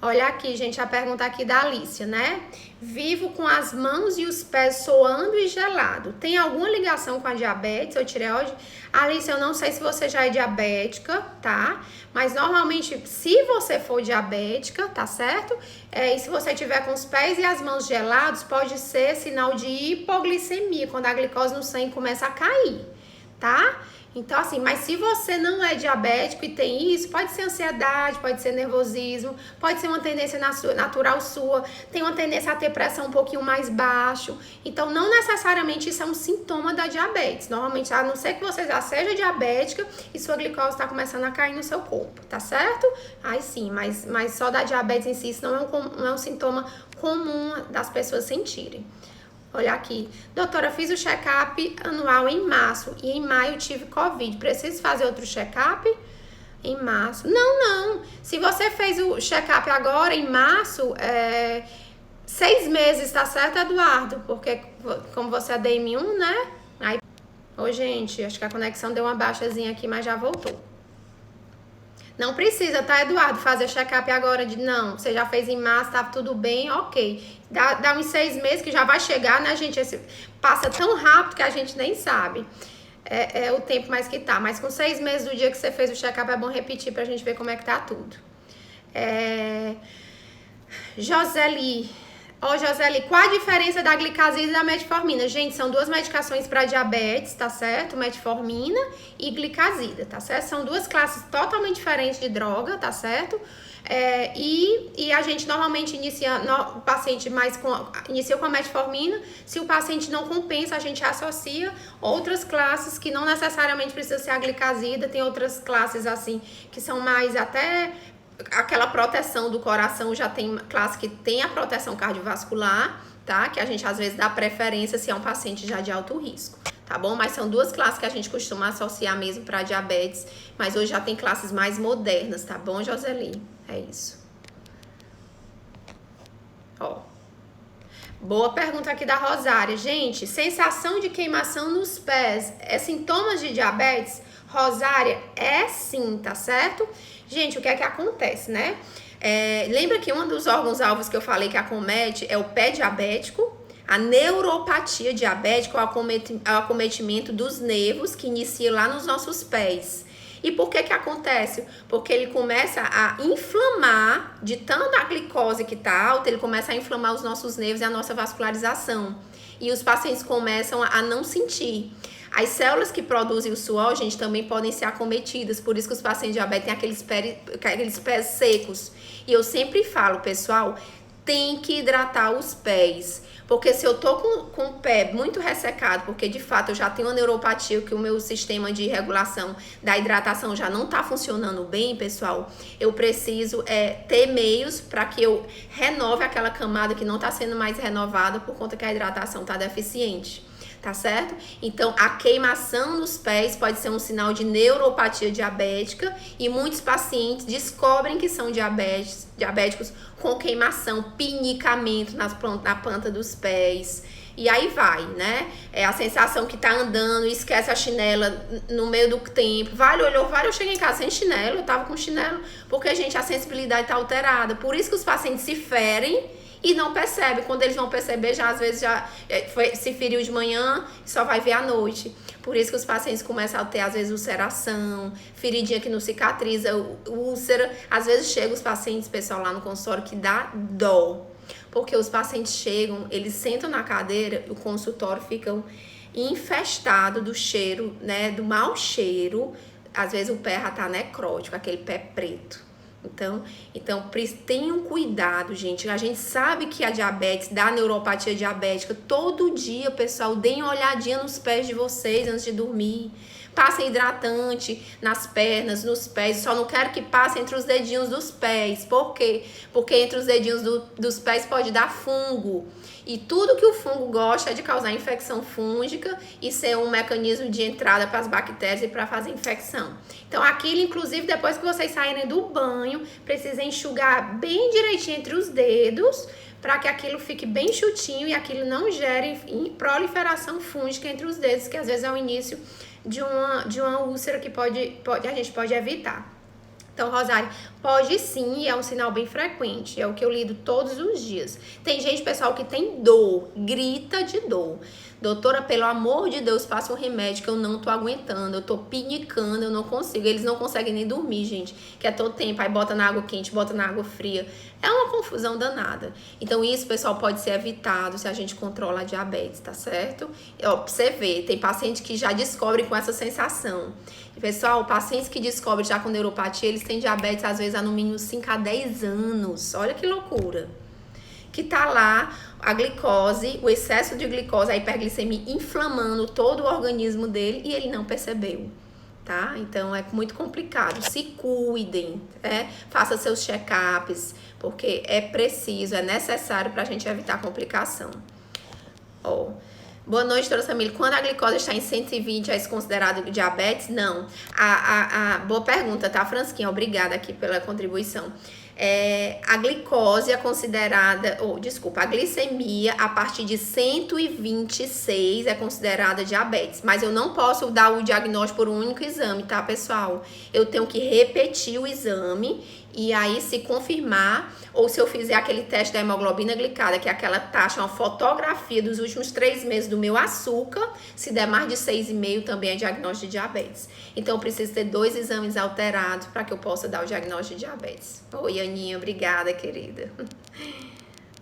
Speaker 1: Olha aqui, gente, a pergunta aqui da Alicia, né? Vivo com as mãos e os pés soando e gelado. Tem alguma ligação com a diabetes ou tireoide? Alicia, eu não sei se você já é diabética, tá? Mas normalmente, se você for diabética, tá certo? E se você tiver com os pés e as mãos gelados, pode ser sinal de hipoglicemia, quando a glicose no sangue começa a cair, tá? Então, assim, mas se você não é diabético e tem isso, pode ser ansiedade, pode ser nervosismo, pode ser uma tendência natural sua, tem uma tendência a ter pressão um pouquinho mais baixo. Então, não necessariamente isso é um sintoma da diabetes. Normalmente, a não ser que você já seja diabética e sua glicose está começando a cair no seu corpo, tá certo? Aí sim, mas só da diabetes em si, isso não é um sintoma comum das pessoas sentirem. Olha aqui, doutora, fiz o check-up anual em março e em maio tive Covid. Preciso fazer outro check-up? Em março? Não. Se você fez o check-up agora, em março, 6 meses, tá certo, Eduardo? Porque como você é DM1, né? Aí... Ô, gente, acho que a conexão deu uma baixazinha aqui, mas já voltou. Não precisa, tá, Eduardo, fazer check-up agora não, você já fez em março, tá tudo bem, ok. Dá uns 6 meses que já vai chegar, né, gente? Passa tão rápido que a gente nem sabe o tempo mais que tá. Mas com 6 meses do dia que você fez o check-up é bom repetir pra gente ver como é que tá tudo. Joseli, qual a diferença da glicazida e da metformina? Gente, são 2 medicações para diabetes, tá certo? Metformina e glicazida, tá certo? São 2 classes totalmente diferentes de droga, tá certo? E a gente normalmente o paciente inicia com a metformina. Se o paciente não compensa, a gente associa outras classes que não necessariamente precisa ser a glicazida. Tem outras classes assim que são mais até... Aquela proteção do coração, já tem classe que tem a proteção cardiovascular, tá? Que a gente às vezes dá preferência se é um paciente já de alto risco, tá bom? Mas são 2 classes que a gente costuma associar mesmo para diabetes, mas hoje já tem classes mais modernas, tá bom, Joseli? É isso. Boa pergunta aqui da Rosária. Gente, sensação de queimação nos pés é sintomas de diabetes? Rosária, é sim, tá certo? Gente, o que é que acontece, né? Lembra que um dos órgãos-alvos que eu falei que acomete é o pé diabético? A neuropatia diabética é o acometimento dos nervos que inicia lá nos nossos pés. E por que acontece? Porque ele começa a inflamar, de tanta glicose que tá alta, ele começa a inflamar os nossos nervos e a nossa vascularização. E os pacientes começam a não sentir. As células que produzem o suor, gente, também podem ser acometidas. Por isso que os pacientes diabéticos têm aqueles pés secos. E eu sempre falo, pessoal, tem que hidratar os pés. Porque se eu tô com o pé muito ressecado, porque de fato eu já tenho uma neuropatia, que o meu sistema de regulação da hidratação já não tá funcionando bem, pessoal, eu preciso ter meios para que eu renove aquela camada que não tá sendo mais renovada por conta que a hidratação tá deficiente. tá certo? Então, a queimação nos pés pode ser um sinal de neuropatia diabética e muitos pacientes descobrem que são diabéticos com queimação, pinicamento na planta dos pés. E aí vai, né? É a sensação que tá andando, esquece a chinela no meio do tempo. Eu cheguei em casa sem chinelo, eu tava com chinelo, porque, gente, a sensibilidade tá alterada. Por isso que os pacientes se ferem e não percebem. Quando eles vão perceber, já às vezes se feriu de manhã e só vai ver à noite. Por isso que os pacientes começam a ter, às vezes, ulceração, feridinha que não cicatriza, úlcera. Às vezes chega os pacientes, pessoal, lá no consultório, que dá dó. Porque os pacientes chegam, eles sentam na cadeira, o consultório fica infestado do cheiro, né, do mau cheiro. Às vezes o pé já tá necrótico, aquele pé preto. Então tenham cuidado, gente. A gente sabe que a diabetes, da neuropatia diabética, todo dia, pessoal, deem uma olhadinha nos pés de vocês antes de dormir. Passem hidratante nas pernas, nos pés. Só não quero que passe entre os dedinhos dos pés. Por quê? Porque entre os dedinhos dos pés pode dar fungo. E tudo que o fungo gosta é de causar infecção fúngica e ser um mecanismo de entrada para as bactérias e para fazer infecção. Então, aquilo, inclusive, depois que vocês saírem do banho, precisa enxugar bem direitinho entre os dedos, para que aquilo fique bem chutinho e aquilo não gere proliferação fúngica entre os dedos, que às vezes é o início de uma úlcera que a gente pode evitar. Então, Rosário, pode sim, é um sinal bem frequente, é o que eu lido todos os dias. Tem gente, pessoal, que tem dor, grita de dor. Doutora, pelo amor de Deus, passa um remédio que eu não tô aguentando, eu tô pinicando, eu não consigo. Eles não conseguem nem dormir, gente, que é todo tempo, aí bota na água quente, bota na água fria. É uma confusão danada. Então, isso, pessoal, pode ser evitado se a gente controla a diabetes, tá certo? Ó, pra você ver, tem paciente que já descobre com essa sensação. E, pessoal, pacientes que descobrem já com neuropatia, eles têm diabetes, às vezes, há no mínimo 5 a 10 anos. Olha que loucura. Que tá lá a glicose, o excesso de glicose, a hiperglicemia inflamando todo o organismo dele e ele não percebeu, tá? Então é muito complicado. Se cuidem, faça seus check-ups, porque é preciso, é necessário pra gente evitar complicação. Ó, boa noite, doutora Samile. Quando a glicose está em 120, é isso considerado diabetes? Não. Boa pergunta, tá, Fransquinha? Obrigada aqui pela contribuição. A glicose é considerada, a glicemia a partir de 126 é considerada diabetes, mas eu não posso dar o diagnóstico por um único exame, tá, pessoal? Eu tenho que repetir o exame e aí se confirmar, ou se eu fizer aquele teste da hemoglobina glicada, que é aquela taxa, uma fotografia dos últimos 3 meses do meu açúcar, se der mais de 6,5 também é diagnóstico de diabetes. Então eu preciso ter 2 exames alterados para que eu possa dar o diagnóstico de diabetes. Oi, Aninha, obrigada, querida.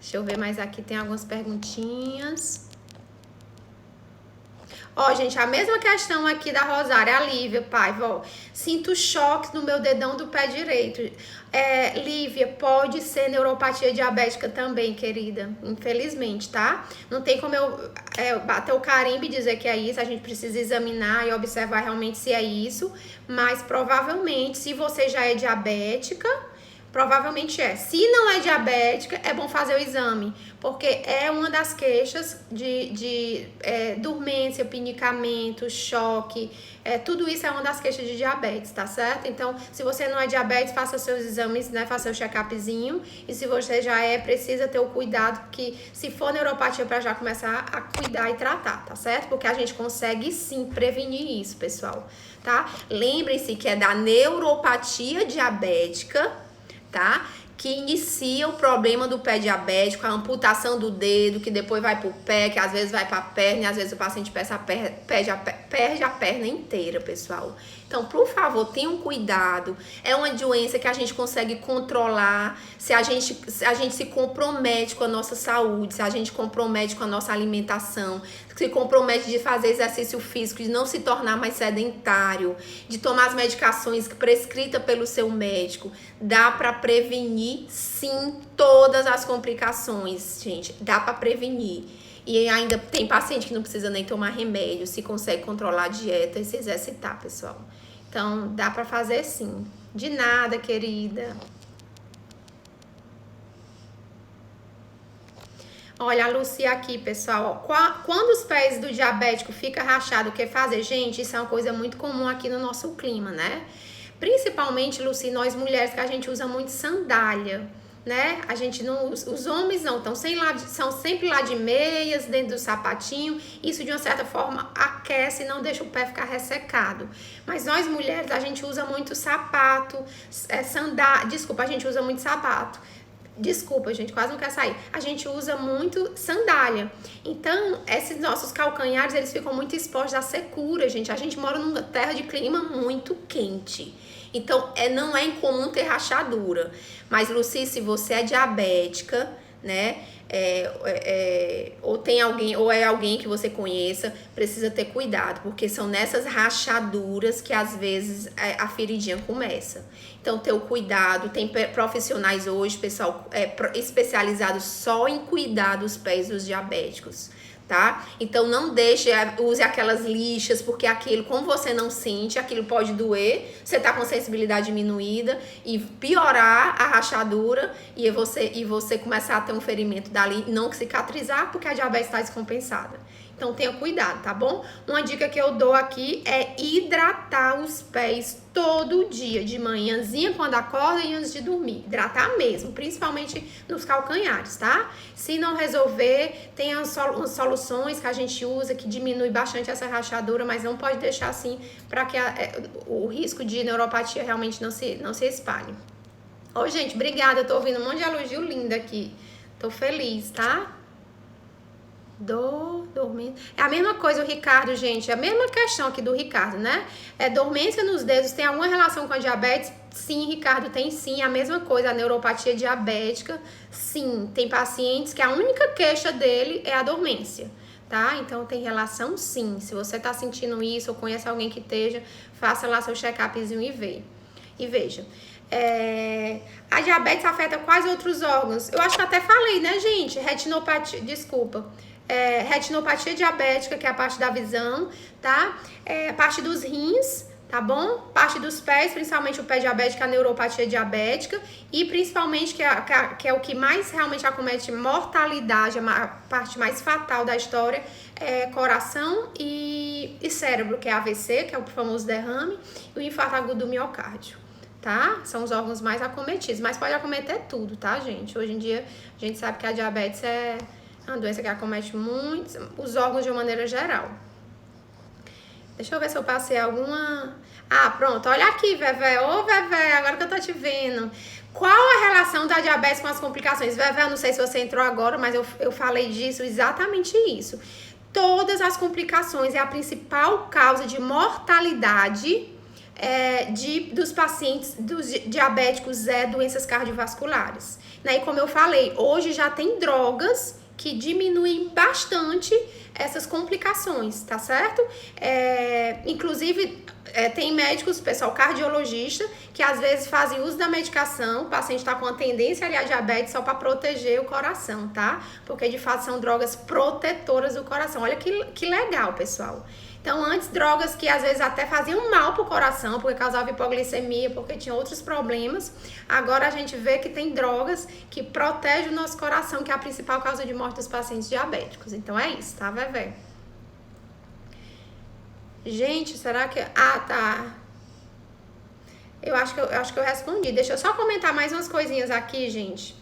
Speaker 1: Deixa eu ver mais aqui, tem algumas perguntinhas. Ó, gente, a mesma questão aqui da Rosária, a Lívia, pai, vó. Sinto choques no meu dedão do pé direito. Lívia, pode ser neuropatia diabética também, querida. Infelizmente, tá? Não tem como eu bater o carimbo e dizer que é isso. A gente precisa examinar e observar realmente se é isso. Mas provavelmente, se você já é diabética, provavelmente é. Se não é diabética, é bom fazer o exame, porque é uma das queixas de dormência, pinicamento, choque, tudo isso é uma das queixas de diabetes, tá certo? Então, se você não é diabetes, faça seus exames, né, faça seu check-upzinho, e se você já precisa ter o cuidado, que se for neuropatia, para já começar a cuidar e tratar, tá certo? Porque a gente consegue sim prevenir isso, pessoal, tá? Lembrem-se que é da neuropatia diabética, tá? Que inicia o problema do pé diabético, a amputação do dedo, que depois vai pro pé, que às vezes vai pra perna, e às vezes o paciente perde a perna inteira, pessoal. Então, por favor, tenham cuidado. É uma doença que a gente consegue controlar se a gente se compromete com a nossa saúde, se a gente compromete com a nossa alimentação, se compromete de fazer exercício físico, de não se tornar mais sedentário, de tomar as medicações prescritas pelo seu médico. Dá para prevenir, sim, todas as complicações, gente. Dá para prevenir. E ainda tem paciente que não precisa nem tomar remédio, se consegue controlar a dieta e se exercitar, pessoal. Então, dá para fazer sim. De nada, querida. Olha a Lucy aqui, pessoal. Quando os pés do diabético ficam rachados, o que fazer? Gente, isso é uma coisa muito comum aqui no nosso clima, né? Principalmente, Lucy, nós mulheres que a gente usa muito sandália, né? A gente não, os homens não, são sempre lá de meias, dentro do sapatinho. Isso de uma certa forma aquece e não deixa o pé ficar ressecado. Mas nós mulheres, a gente usa muito sapato, a gente usa muito sapato. Desculpa, gente, quase não quer sair. A gente usa muito sandália. Então, esses nossos calcanhares, eles ficam muito expostos à secura, gente. A gente mora numa terra de clima muito quente. Então, não é incomum ter rachadura. Mas, Lucy, se você é diabética, né? Ou tem alguém, ou é alguém que você conheça, precisa ter cuidado, porque são nessas rachaduras que às vezes a feridinha começa. Então, ter o cuidado. Tem profissionais hoje, pessoal, especializados só em cuidar dos pés dos diabéticos, tá? Então, não use aquelas lixas, porque aquilo, como você não sente, aquilo pode doer, você tá com sensibilidade diminuída e piorar a rachadura e você começar a ter um ferimento dali, não cicatrizar, porque a diabetes está descompensada. Então, tenha cuidado, tá bom? Uma dica que eu dou aqui é hidratar os pés todo dia, de manhãzinha, quando acorda e antes de dormir. Hidratar mesmo, principalmente nos calcanhares, tá? Se não resolver, tem as soluções que a gente usa que diminui bastante essa rachadura, mas não pode deixar assim para que o risco de neuropatia realmente não se espalhe. Ô, gente, obrigada. Eu tô ouvindo um monte de elogio lindo aqui. Tô feliz, tá? Dormência. É a mesma coisa o Ricardo, gente. É a mesma questão aqui do Ricardo, né? Dormência nos dedos tem alguma relação com a diabetes? Sim, Ricardo, tem sim. A mesma coisa, a neuropatia diabética. Sim, tem pacientes que a única queixa dele é a dormência, tá? Então tem relação sim. Se você tá sentindo isso ou conhece alguém que esteja, faça lá seu check-upzinho e veja. A diabetes afeta quais outros órgãos? Eu acho que até falei, né, gente? Retinopatia diabética, que é a parte da visão, tá? A parte dos rins, tá bom? Parte dos pés, principalmente o pé diabético, a neuropatia diabética. E principalmente, que é o que mais realmente acomete mortalidade, a parte mais fatal da história, é coração e cérebro, que é AVC, que é o famoso derrame, e o infarto agudo do miocárdio. Tá? São os órgãos mais acometidos, mas pode acometer tudo, tá, gente? Hoje em dia, a gente sabe que a diabetes é uma doença que acomete muito os órgãos de uma maneira geral. Deixa eu ver se eu passei alguma... Ah, pronto, olha aqui, Vevé. Ô, Vevé, agora que eu tô te vendo. Qual a relação da diabetes com as complicações? Vevé, eu não sei se você entrou agora, mas eu falei disso, exatamente isso. Todas as complicações é a principal causa de mortalidade dos pacientes dos diabéticos doenças cardiovasculares, né? E como eu falei, hoje já tem drogas que diminuem bastante essas complicações, tá certo? Inclusive, tem médicos, pessoal, cardiologista, que às vezes fazem uso da medicação, o paciente está com uma tendência ali a diabetes só para proteger o coração, tá? Porque de fato são drogas protetoras do coração. Olha que legal, pessoal. Então, antes, drogas que às vezes até faziam mal pro coração, porque causavam hipoglicemia, porque tinha outros problemas. Agora a gente vê que tem drogas que protegem o nosso coração, que é a principal causa de morte dos pacientes diabéticos. Então, é isso, tá, Vevé? Gente, será que... Ah, tá. Eu acho que eu respondi. Deixa eu só comentar mais umas coisinhas aqui, gente.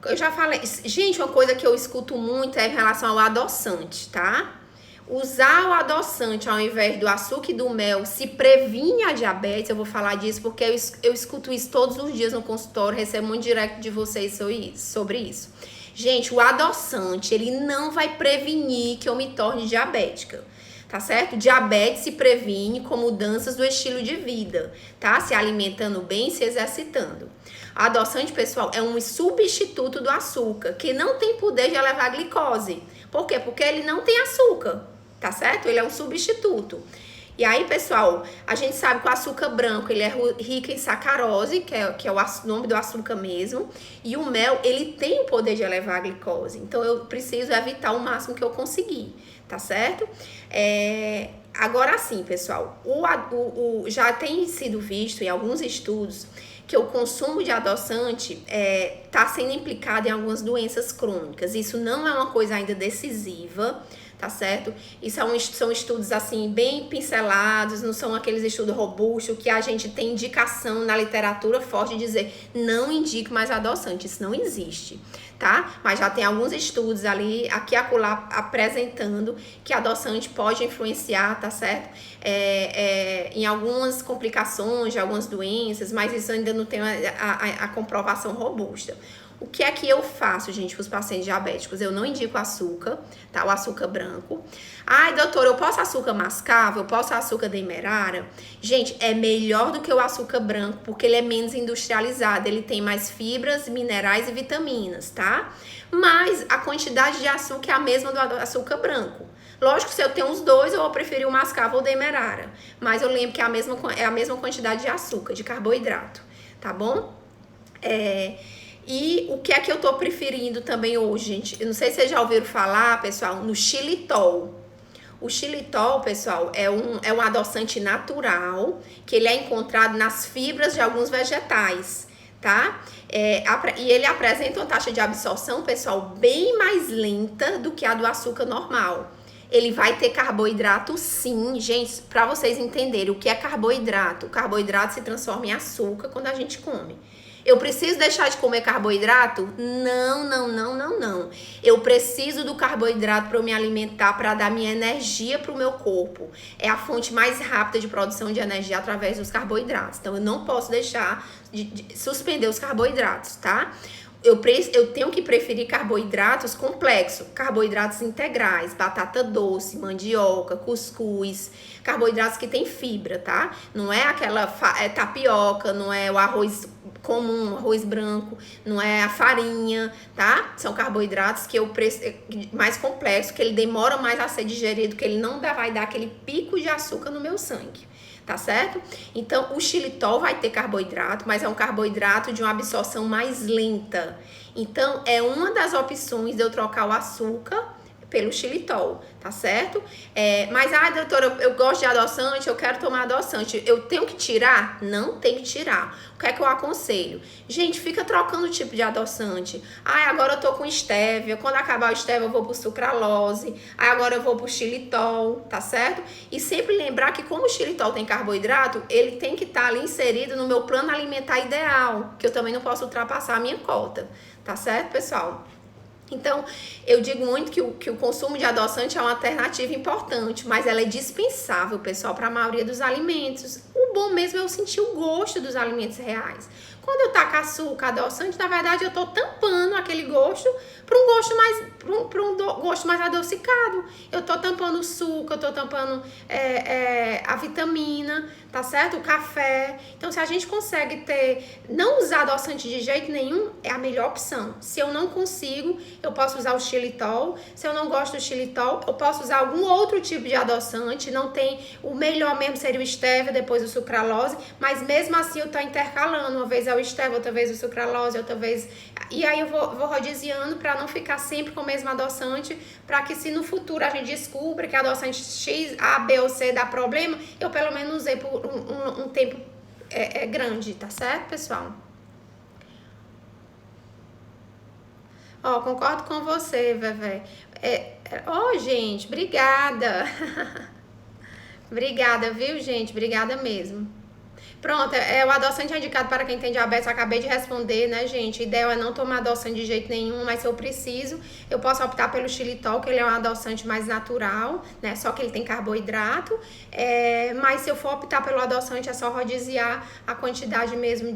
Speaker 1: Eu já falei, gente, uma coisa que eu escuto muito é em relação ao adoçante, tá? Usar o adoçante ao invés do açúcar e do mel se previne a diabetes. Eu vou falar disso porque eu escuto isso todos os dias no consultório, recebo muito direct de vocês sobre isso. Gente, o adoçante, ele não vai prevenir que eu me torne diabética, tá certo? Diabetes se previne com mudanças do estilo de vida, tá? Se alimentando bem, se exercitando. Adoçante, pessoal, é um substituto do açúcar, que não tem poder de elevar a glicose. Por quê? Porque ele não tem açúcar, tá certo? Ele é um substituto. E aí, pessoal, a gente sabe que o açúcar branco, ele é rico em sacarose, que é o nome do açúcar mesmo. E o mel, ele tem o poder de elevar a glicose. Então, eu preciso evitar o máximo que eu conseguir, tá certo? Agora sim, pessoal, já tem sido visto em alguns estudos que o consumo de adoçante está sendo implicado em algumas doenças crônicas. Isso não é uma coisa ainda decisiva, tá certo? Isso são estudos, assim, bem pincelados, não são aqueles estudos robustos que a gente tem indicação na literatura forte de dizer não indique mais adoçante. Isso não existe, tá? Mas já tem alguns estudos ali, aqui e acolá, apresentando que adoçante pode influenciar, tá certo? Em algumas complicações de algumas doenças, mas isso ainda não tem a comprovação robusta. O que é que eu faço, gente, para os pacientes diabéticos? Eu não indico açúcar, tá? O açúcar branco. Ai, doutora, eu posso açúcar mascavo? Eu posso açúcar demerara? Gente, é melhor do que o açúcar branco, porque ele é menos industrializado. Ele tem mais fibras, minerais e vitaminas, tá? Mas a quantidade de açúcar é a mesma do açúcar branco. Lógico que se eu tenho os dois, eu vou preferir o mascavo ou o demerara. Mas eu lembro que é a mesma quantidade de açúcar, de carboidrato, tá bom? E o que é que eu tô preferindo também hoje, gente? Eu não sei se vocês já ouviram falar, pessoal, no xilitol. O xilitol, pessoal, é um adoçante natural, que ele é encontrado nas fibras de alguns vegetais, tá? E ele apresenta uma taxa de absorção, pessoal, bem mais lenta do que a do açúcar normal. Ele vai ter carboidrato, sim, gente, para vocês entenderem o que é carboidrato. O carboidrato se transforma em açúcar quando a gente come. Eu preciso deixar de comer carboidrato? Não, não, não, não, não. Eu preciso do carboidrato para eu me alimentar, para dar minha energia para o meu corpo. É a fonte mais rápida de produção de energia através dos carboidratos. Então, eu não posso deixar de suspender os carboidratos, tá? Eu tenho que preferir carboidratos complexos, carboidratos integrais, batata doce, mandioca, cuscuz, carboidratos que tem fibra, tá? Não é aquela tapioca, não é o arroz comum, arroz branco, não é a farinha, tá? São carboidratos que mais complexos, que ele demora mais a ser digerido, que ele não vai dar aquele pico de açúcar no meu sangue. Tá certo? Então, o xilitol vai ter carboidrato, mas é um carboidrato de uma absorção mais lenta. Então, é uma das opções de eu trocar o açúcar pelo xilitol, tá certo? Mas, doutora, eu gosto de adoçante, eu quero tomar adoçante. Eu tenho que tirar? Não tenho que tirar. O que é que eu aconselho? Gente, fica trocando o tipo de adoçante. Agora eu tô com estévia. Quando acabar o estévia, eu vou pro sucralose. Agora eu vou pro xilitol, tá certo? E sempre lembrar que como o xilitol tem carboidrato, ele tem que estar ali inserido no meu plano alimentar ideal, que eu também não posso ultrapassar a minha cota, tá certo, pessoal? Então, eu digo muito que o consumo de adoçante é uma alternativa importante, mas ela é dispensável, pessoal, para a maioria dos alimentos. O bom mesmo é eu sentir o gosto dos alimentos reais. Quando eu taco açúcar, adoçante, na verdade eu tô tampando aquele gosto para um gosto mais adocicado. Eu tô tampando o suco, eu tô tampando a vitamina, tá certo? O café. Então, se a gente consegue não usar adoçante de jeito nenhum, é a melhor opção. Se eu não consigo, eu posso usar o xilitol. Se eu não gosto do xilitol, eu posso usar algum outro tipo de adoçante. Não tem, o melhor mesmo seria o stevia, depois o sucralose, mas mesmo assim eu tô intercalando. Uma vez é o stevia, outra vez o sucralose, outra vez... E aí eu vou rodiziando para não ficar sempre com o mesmo adoçante, para que se no futuro a gente descubra que adoçante X, A, B ou C dá problema, eu pelo menos usei por um tempo grande, tá certo, pessoal? Concordo com você, Vevé. Gente, obrigada. Obrigada, viu, gente? Obrigada mesmo. Pronto, o adoçante é indicado para quem tem diabetes, eu acabei de responder, né, gente? O ideal é não tomar adoçante de jeito nenhum, mas se eu preciso, eu posso optar pelo xilitol, que ele é um adoçante mais natural, né? Só que ele tem carboidrato. Mas se eu for optar pelo adoçante, é só rodiziar a quantidade mesmo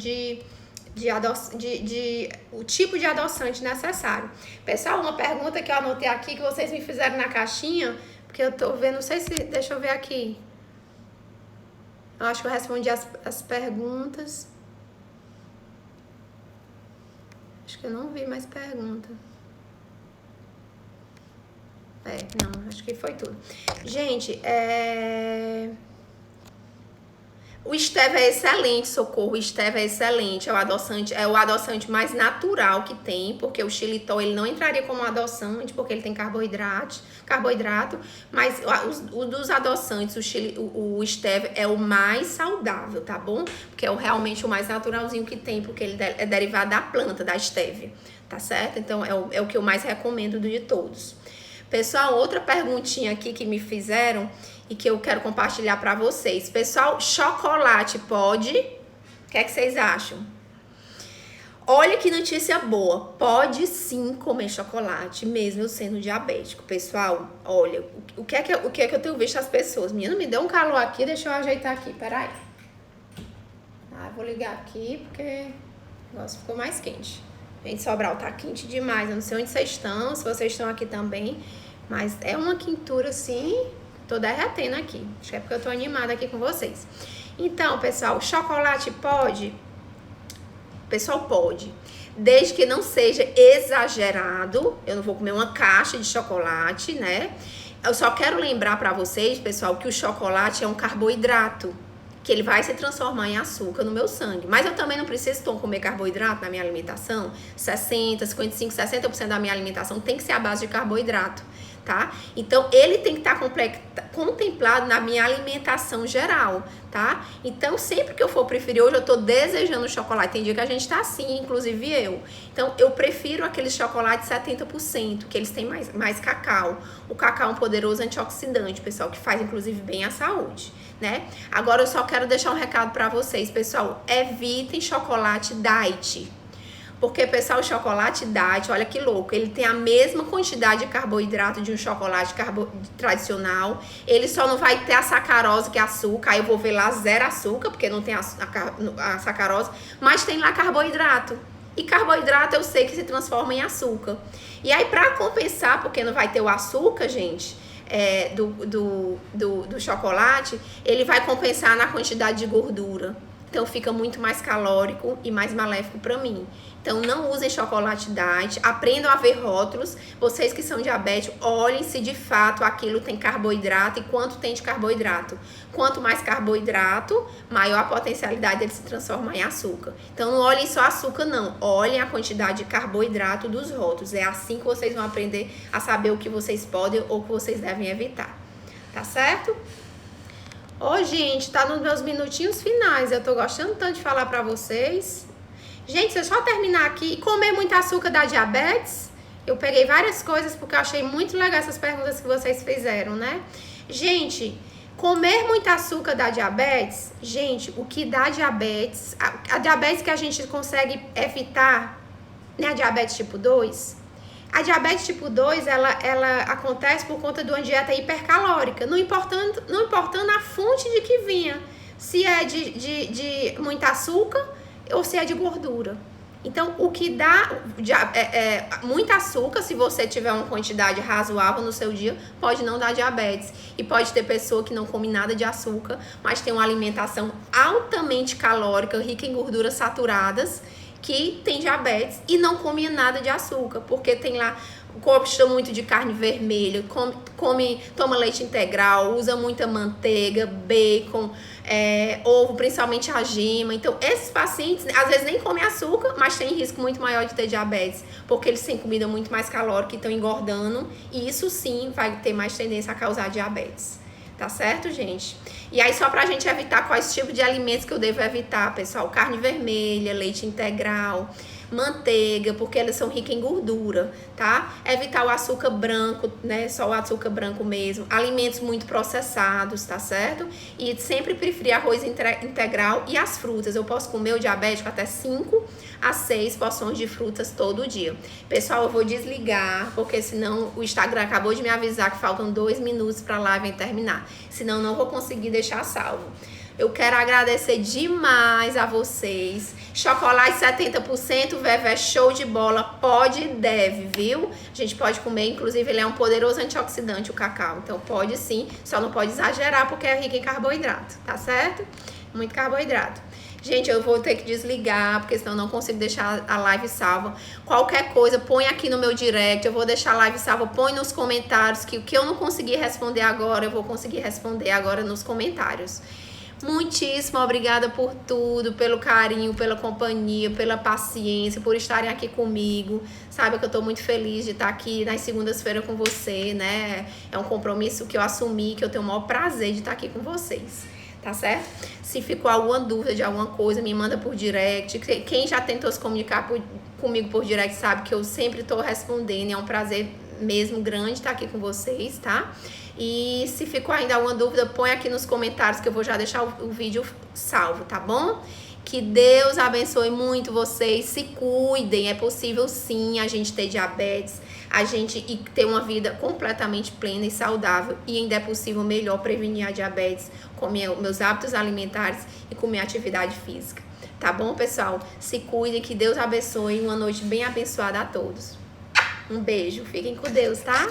Speaker 1: o tipo de adoçante necessário. Pessoal, uma pergunta que eu anotei aqui, que vocês me fizeram na caixinha, porque eu tô vendo, não sei se... Deixa eu ver aqui. Eu acho que eu respondi as perguntas. Acho que eu não vi mais pergunta. Não, acho que foi tudo. Gente, O stevia é excelente, socorro, o stevia é excelente, é o adoçante mais natural que tem, porque o xilitol ele não entraria como adoçante, porque ele tem carboidrato, mas o dos adoçantes, o stevia é o mais saudável, tá bom? Porque é realmente o mais naturalzinho que tem, porque ele é derivado da planta, da stevia, tá certo? Então é o que eu mais recomendo de todos. Pessoal, outra perguntinha aqui que me fizeram e que eu quero compartilhar para vocês. Pessoal, chocolate pode? O que é que vocês acham? Olha que notícia boa. Pode sim comer chocolate, mesmo eu sendo diabético. Pessoal, olha, o que é que eu tenho visto as pessoas? Menina, me deu um calor aqui, deixa eu ajeitar aqui, peraí. Vou ligar aqui porque o negócio ficou mais quente. Gente, Sobral, tá quente demais. Eu não sei onde vocês estão, se vocês estão aqui também. Mas é uma quentura assim... Tô derretendo aqui. Acho que é porque eu tô animada aqui com vocês. Então, pessoal, chocolate pode? Pessoal, pode. Desde que não seja exagerado. Eu não vou comer uma caixa de chocolate, né? Eu só quero lembrar pra vocês, pessoal, que o chocolate é um carboidrato. Que ele vai se transformar em açúcar no meu sangue. Mas eu também não preciso comer carboidrato na minha alimentação. 60% da minha alimentação tem que ser a base de carboidrato. Tá? Então, ele tem que estar contemplado na minha alimentação geral, tá? Então, sempre que eu for preferir, hoje eu tô desejando chocolate, tem dia que a gente tá assim, inclusive eu. Então, eu prefiro aqueles chocolates 70%, que eles têm mais cacau. O cacau é um poderoso antioxidante, pessoal, que faz, inclusive, bem à saúde, né? Agora, eu só quero deixar um recado pra vocês, pessoal, evitem chocolate diet. Porque, pessoal, o chocolate diet, olha que louco, ele tem a mesma quantidade de carboidrato de um chocolate tradicional, ele só não vai ter a sacarose, que é açúcar, aí eu vou ver lá zero açúcar, porque não tem a sacarose, mas tem lá carboidrato. E carboidrato eu sei que se transforma em açúcar. E aí, pra compensar, porque não vai ter o açúcar, gente, do chocolate, ele vai compensar na quantidade de gordura. Então, fica muito mais calórico e mais maléfico para mim. Então, não usem chocolate diet, aprendam a ver rótulos. Vocês que são diabéticos, olhem se de fato aquilo tem carboidrato e quanto tem de carboidrato. Quanto mais carboidrato, maior a potencialidade dele se transformar em açúcar. Então, não olhem só açúcar, não. Olhem a quantidade de carboidrato dos rótulos. É assim que vocês vão aprender a saber o que vocês podem ou o que vocês devem evitar. Tá certo? Ô, gente, tá nos meus minutinhos finais. Eu tô gostando tanto de falar pra vocês. Gente, se eu só terminar aqui, comer muito açúcar dá diabetes? Eu peguei várias coisas porque eu achei muito legal essas perguntas que vocês fizeram, né? Gente, comer muito açúcar dá diabetes? Gente, o que dá diabetes, a diabetes que a gente consegue evitar, né? A diabetes tipo 2. A diabetes tipo 2, ela acontece por conta de uma dieta hipercalórica, não importando a fonte de que vinha, se é de muito açúcar ou se é de gordura. Então, o que dá muito açúcar, se você tiver uma quantidade razoável no seu dia, pode não dar diabetes. E pode ter pessoa que não come nada de açúcar, mas tem uma alimentação altamente calórica, rica em gorduras saturadas, que tem diabetes e não come nada de açúcar, porque tem lá, gosta muito de carne vermelha, toma leite integral, usa muita manteiga, bacon, ovo, principalmente a gema. Então, esses pacientes, às vezes nem comem açúcar, mas tem risco muito maior de ter diabetes, porque eles têm comida muito mais calórica e estão engordando, e isso sim vai ter mais tendência a causar diabetes. Tá certo, gente? E aí, só pra gente evitar quais tipos de alimentos que eu devo evitar, pessoal. Carne vermelha, leite integral, manteiga, porque elas são ricas em gordura, tá? Evitar o açúcar branco, né? Só o açúcar branco mesmo. Alimentos muito processados, tá certo? E sempre preferir arroz integral e as frutas. Eu posso comer o diabético até 5 a 6 porções de frutas todo dia. Pessoal, eu vou desligar, porque senão o Instagram acabou de me avisar que faltam 2 minutos pra live terminar. Senão não vou conseguir deixar salvo. Eu quero agradecer demais a vocês. Chocolate 70%, Vevé, show de bola. Pode e deve, viu? A gente pode comer, inclusive ele é um poderoso antioxidante, o cacau. Então pode sim, só não pode exagerar porque é rico em carboidrato, tá certo? Muito carboidrato. Gente, eu vou ter que desligar, porque senão eu não consigo deixar a live salva. Qualquer coisa, põe aqui no meu direct, eu vou deixar a live salva, põe nos comentários, que o que eu não consegui responder agora, eu vou conseguir responder agora nos comentários. Muitíssimo obrigada por tudo, pelo carinho, pela companhia, pela paciência, por estarem aqui comigo. Sabe que eu tô muito feliz de estar aqui nas segundas-feiras com você, né? É um compromisso que eu assumi, que eu tenho o maior prazer de estar aqui com vocês, tá certo? Se ficou alguma dúvida de alguma coisa, me manda por direct. Quem já tentou se comunicar comigo por direct sabe que eu sempre tô respondendo, é um prazer mesmo grande estar aqui com vocês, tá? E se ficou ainda alguma dúvida, põe aqui nos comentários que eu vou já deixar o vídeo salvo, tá bom? Que Deus abençoe muito vocês, se cuidem, é possível sim a gente ter diabetes, a gente ter uma vida completamente plena e saudável, e ainda é possível melhor prevenir a diabetes com meus hábitos alimentares e com minha atividade física, tá bom, pessoal? Se cuidem, que Deus abençoe, uma noite bem abençoada a todos. Um beijo, fiquem com Deus, tá?